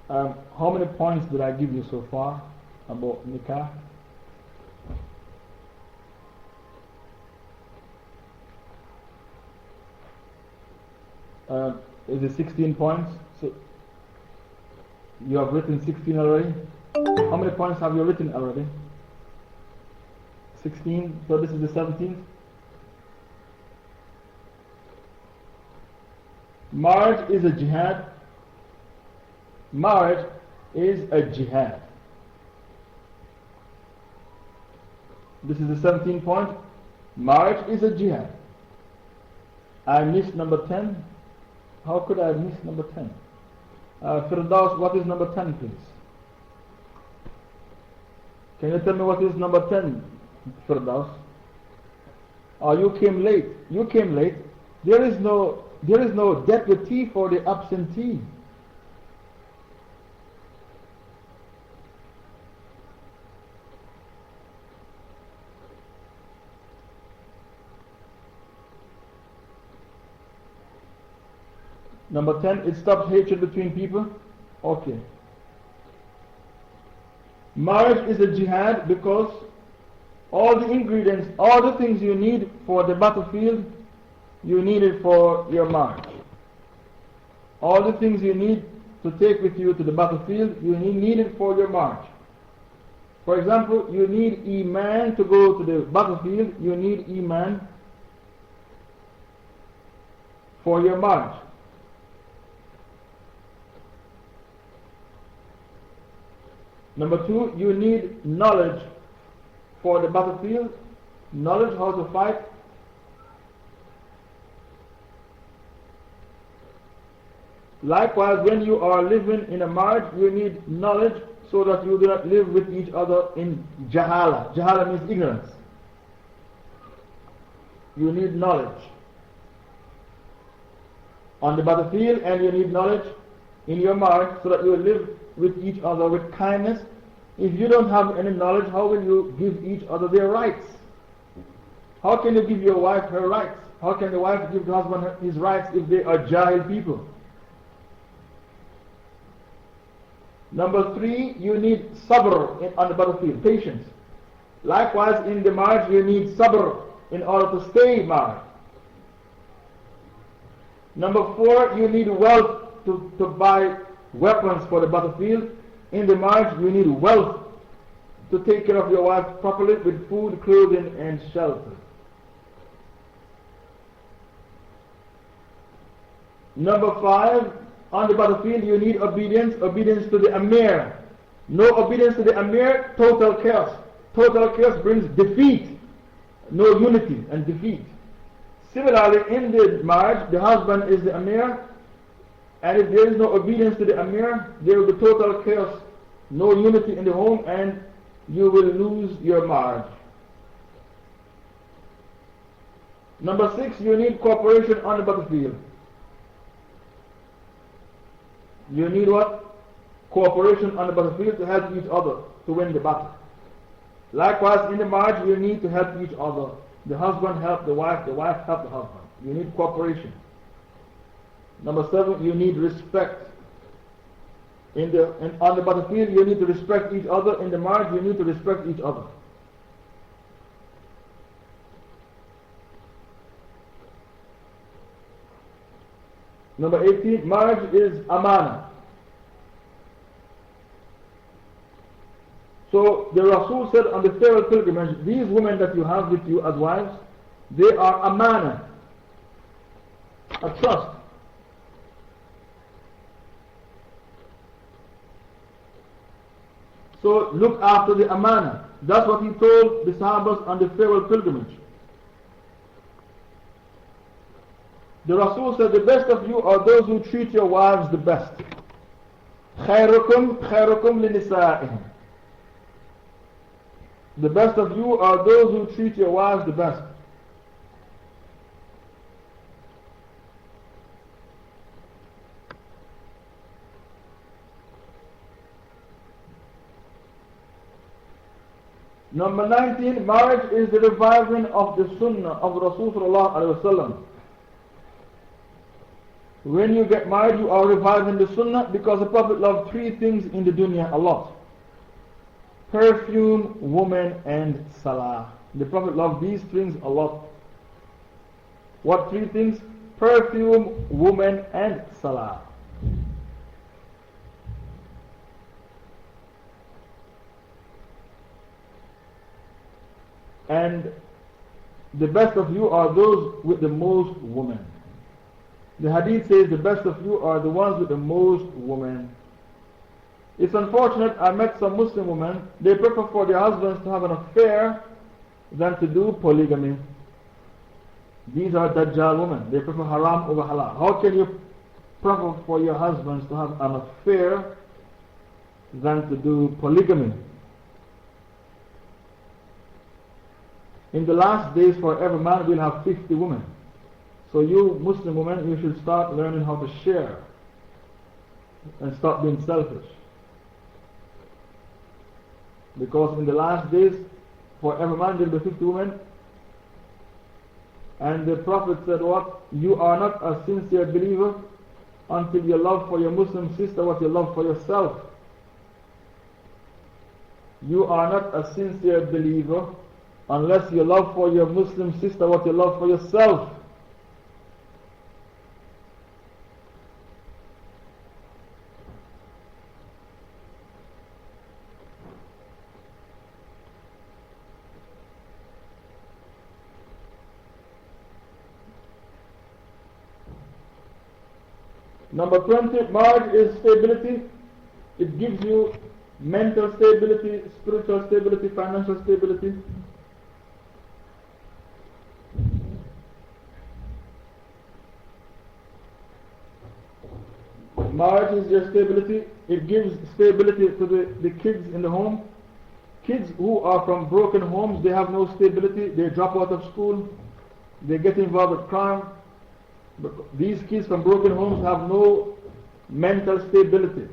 How many points did I give you so far about nikah? Is it 16 points? So you have written 16 already? How many points have you written already? 16, so this is the 17th. Marriage is a jihad. Marriage is a jihad. This is the 17th point. Marriage is a jihad. I missed number 10. How could I miss number 10? Firdaus, what is number 10, please? Can you tell me what is number 10, Firdaus? Oh, you came late. You came late. There is no deputy for the absentee. Number 10, it stops hatred between people. Okay. Marriage is a jihad because all the ingredients, all the things you need for the battlefield, you need it for your marriage. All the things you need to take with you to the battlefield, you need it for your marriage. For example, you need Iman to go to the battlefield, you need Iman for your marriage. Number 2, you need knowledge for the battlefield, knowledge how to fight. Likewise, when you are living in a marriage, you need knowledge so that you do not live with each other in jahala. Jahala means ignorance. You need knowledge on the battlefield, and you need knowledge in your marriage so that you will live with each other with kindness. If you don't have any knowledge, how will you give each other their rights? How can you give your wife her rights? How can the wife give the husband his rights if they are jahil people? Number 3, you need sabr on the battlefield, patience. Likewise, in the marriage, you need sabr in order to stay married. Number 4, you need wealth to buy weapons for the battlefield. In the marriage, you need wealth to take care of your wife properly with food, clothing, and shelter. Number 5, on the battlefield, you need obedience to the Amir. No obedience to the Amir, total chaos. Total chaos brings defeat, no unity and defeat. Similarly, in the marriage, the husband is the Amir, and if there is no obedience to the Amir, there will be total chaos, no unity in the home, and you will lose your marriage. Number 6, you need cooperation on the battlefield. You need what? Cooperation on the battlefield to help each other to win the battle. Likewise, in the marriage, you need to help each other. The husband help the wife help the husband. You need cooperation. Number 7, you need respect. On the battlefield, you need to respect each other. In the marriage, you need to respect each other. Number 18, marriage is amana. So the Rasul said on the farewell pilgrimage, these women that you have with you as wives, they are amana, a trust. So look after the amana. That's what he told the Sahabas on the farewell pilgrimage. The Rasul said, the best of you are those who treat your wives the best. خيركم خيركم لنسائهم. The best of you are those who treat your wives the best. Number 19, marriage is the reviving of the sunnah of Rasulullah. When you get married, you are reviving the sunnah because the Prophet loved three things in the dunya a lot: perfume, woman, and salah. The Prophet loved these things a lot. What three things? Perfume, woman, and salah. And the best of you are those with the most women. The hadith says the best of you are the ones with the most women. It's unfortunate, I met some Muslim women, they prefer for their husbands to have an affair than to do polygamy. These are Dajjal women. They prefer haram over halal. How can you prefer for your husbands to have an affair than to do polygamy? In the last days, for every man will have 50 women. So you Muslim women, you should start learning how to share and stop being selfish. Because in the last days, for every man there will be 50 women. And the Prophet said what? You are not a sincere believer until your love for your Muslim sister what you love for yourself. You are not a sincere believer unless you love for your Muslim sister what you love for yourself. Number 20, marriage is stability. It gives you mental stability, spiritual stability, financial stability. Marriage is your stability. It gives stability to the kids in the home. Kids who are from broken homes, they have no stability. They drop out of school. They get involved with crime. These kids from broken homes have no mental stability,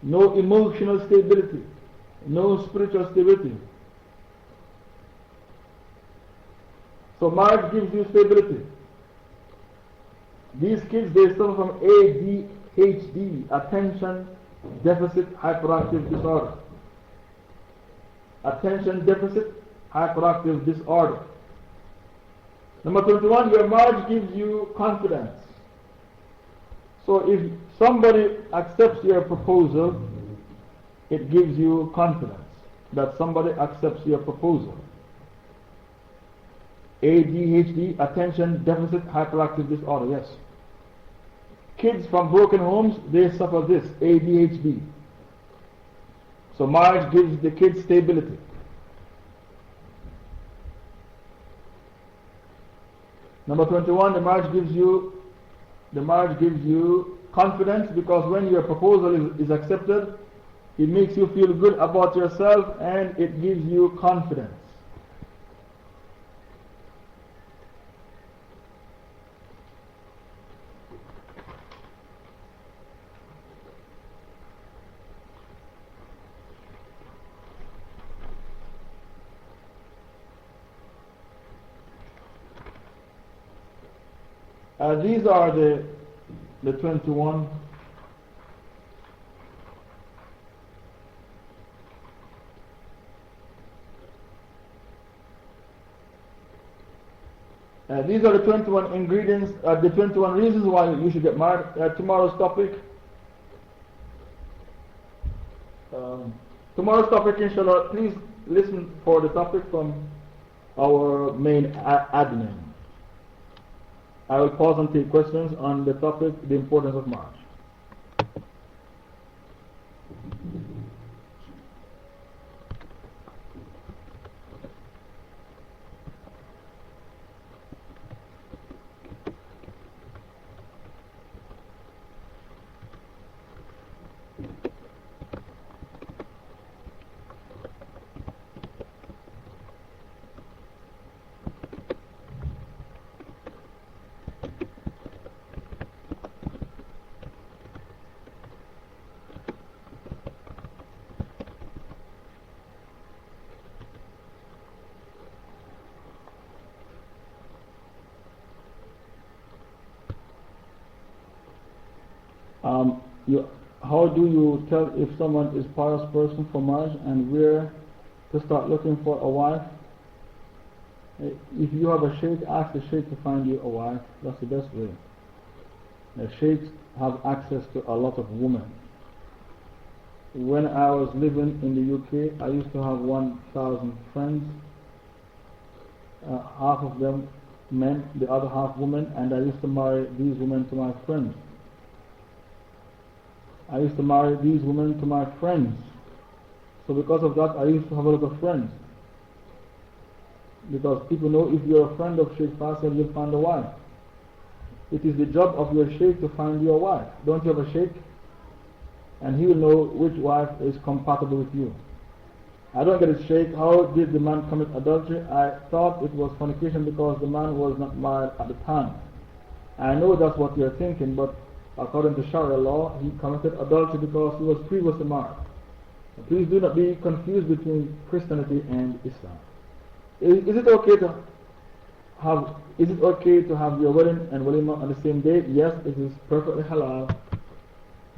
no emotional stability, no spiritual stability. So marriage gives you stability. These kids, they suffer from ADHD, attention deficit hyperactive disorder. Attention deficit hyperactive disorder. Number 21, your marriage gives you confidence. So if somebody accepts your proposal, it gives you confidence that somebody accepts your proposal. ADHD, attention deficit hyperactive disorder, yes. Kids from broken homes, they suffer this, ADHD. So marriage gives the kids stability. Number 21, the marriage gives you confidence, because when your proposal is accepted, it makes you feel good about yourself and it gives you confidence. These are the 21. These are the 21 ingredients, the 21 reasons why you should get married. Tomorrow's topic, inshallah, please listen for the topic from our main admin. I will pause and take questions on the topic, the importance of marriage. you, how do you tell if someone is pious person for marriage and where to start looking for a wife? If you have a sheikh, ask the sheikh to find you a wife. That's the best way. The sheikhs have access to a lot of women. When I was living in the UK, I used to have 1,000 friends, half of them men, the other half women, and I used to marry these women to my friends. I used to marry these women to my friends. So because of that, I used to have a lot of friends. Because people know if you're a friend of Shaykh Faisal, you'll find a wife. It is the job of your Shaykh to find you a wife. Don't you have a Shaykh? And he will know which wife is compatible with you. I don't get it, Shaykh. How did the man commit adultery? I thought it was fornication because the man was not married at the time. I know that's what you're thinking, but according to Sharia law, he committed adultery because he was previously married. Please do not be confused between Christianity and Islam. Is it okay to have your wedding and walima on the same day? Yes, it is perfectly halal.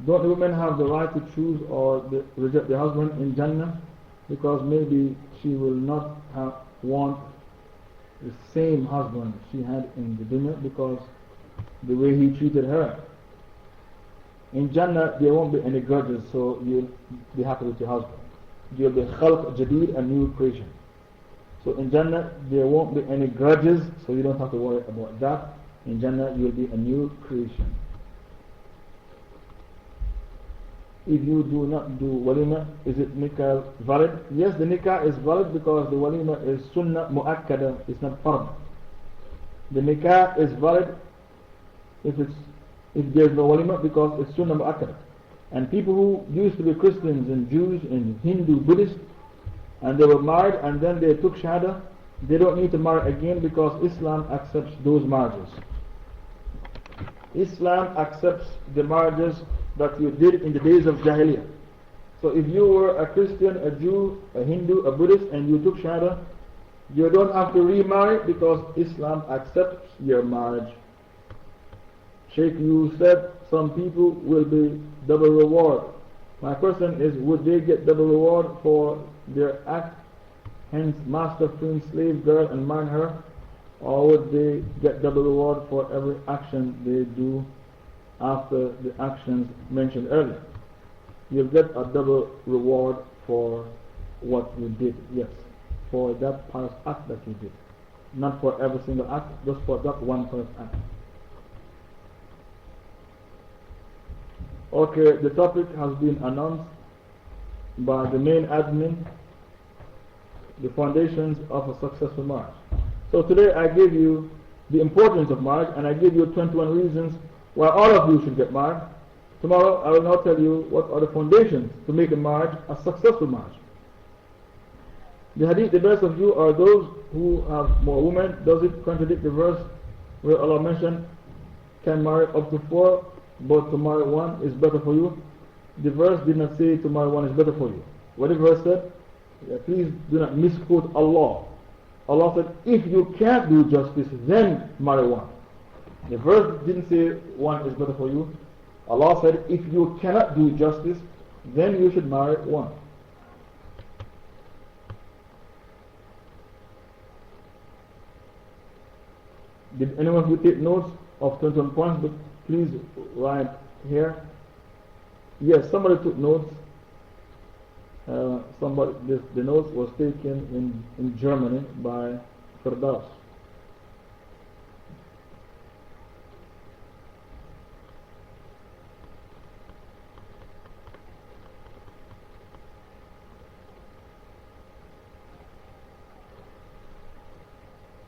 Don't the women have the right to choose or reject their husband in Jannah? Because maybe she will not want the same husband she had in the dunya because the way he treated her. In Jannah there won't be any grudges, so you'll be happy with your husband. You'll be khalq jadid, a new creation. So in Jannah there won't be any grudges, so you don't have to worry about that. In Jannah you'll be a new creation. If you do not do walima, is it nikah valid? Yes, the nikah is valid because the walima is sunnah mu'akkada, it's not fard. The nikah is valid if there's no walima because it's sunnah mu'akkada. And people who used to be Christians and Jews and Hindu, Buddhists, and they were married and then they took shahada, they don't need to marry again because Islam accepts those marriages. Islam accepts the marriages that you did in the days of Jahiliyyah. So if you were a Christian, a Jew, a Hindu, a Buddhist, and you took shahada, you don't have to remarry because Islam accepts your marriage. Shaykh, you said some people will be double reward. My question is, would they get double reward for their act, hence master freeing slave girl and marrying her, or would they get double reward for every action they do after the actions mentioned earlier? You'll get a double reward for what you did, yes, for that pious act that you did, not for every single act, just for that one pious act. Okay, the topic has been announced by the main admin, the foundations of a successful marriage. So today I gave you the importance of marriage and I gave you 21 reasons why all of you should get married. Tomorrow I will now tell you what are the foundations to make a marriage a successful marriage. The hadith, the best of you are those who have more women. Does it contradict the verse where Allah mentioned can marry up to 4, but to marry 1 is better for you? The verse did not say to marry 1 is better for you. What the verse said? Please do not misquote Allah. Allah said, if you can't do justice, then marry 1. The verse didn't say 1 is better for you. Allah said, if you cannot do justice, then you should marry 1. Did anyone of you take notes of 21 points? But please write here. Yes, somebody took notes. The notes was taken in Germany by Firdaus.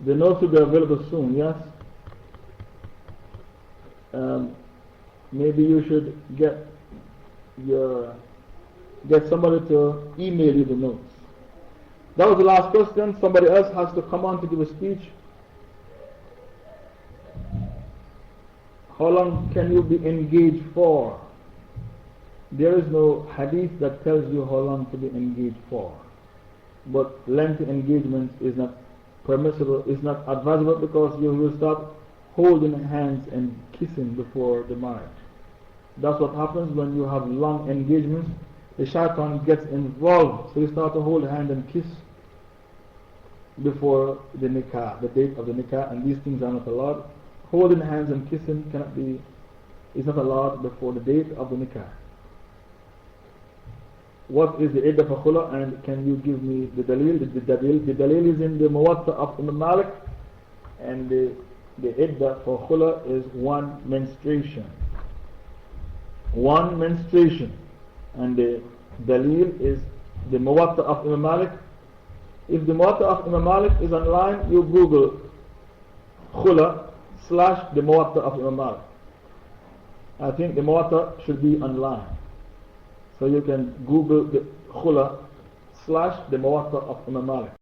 The notes will be available soon, yes? Maybe you should get somebody to email you the notes. That was the last question. Somebody else has to come on to give a speech. How long can you be engaged for? There is no hadith that tells you how long to be engaged for. But lengthy engagement is not permissible, is not advisable because you will start holding hands and kissing before the marriage. That's what happens when you have long engagements. The shaitan gets involved, so you start to hold hand and kiss before the nikah, the date of the nikah, and these things are not allowed. Holding hands and kissing is not allowed before the date of the nikah. What is the iddah for khula, and can you give me the dalil? The dalil is in the Muwatta of Imam Malik, and the iddah for khula is one menstruation. One menstruation. And the dalil is the Muwatta of Imam Malik. If the Muwatta of Imam Malik is online, you Google khula / the Muwatta of Imam Malik. I think the Muwatta should be online. So you can Google the khula / the Muwatta of Imam Malik.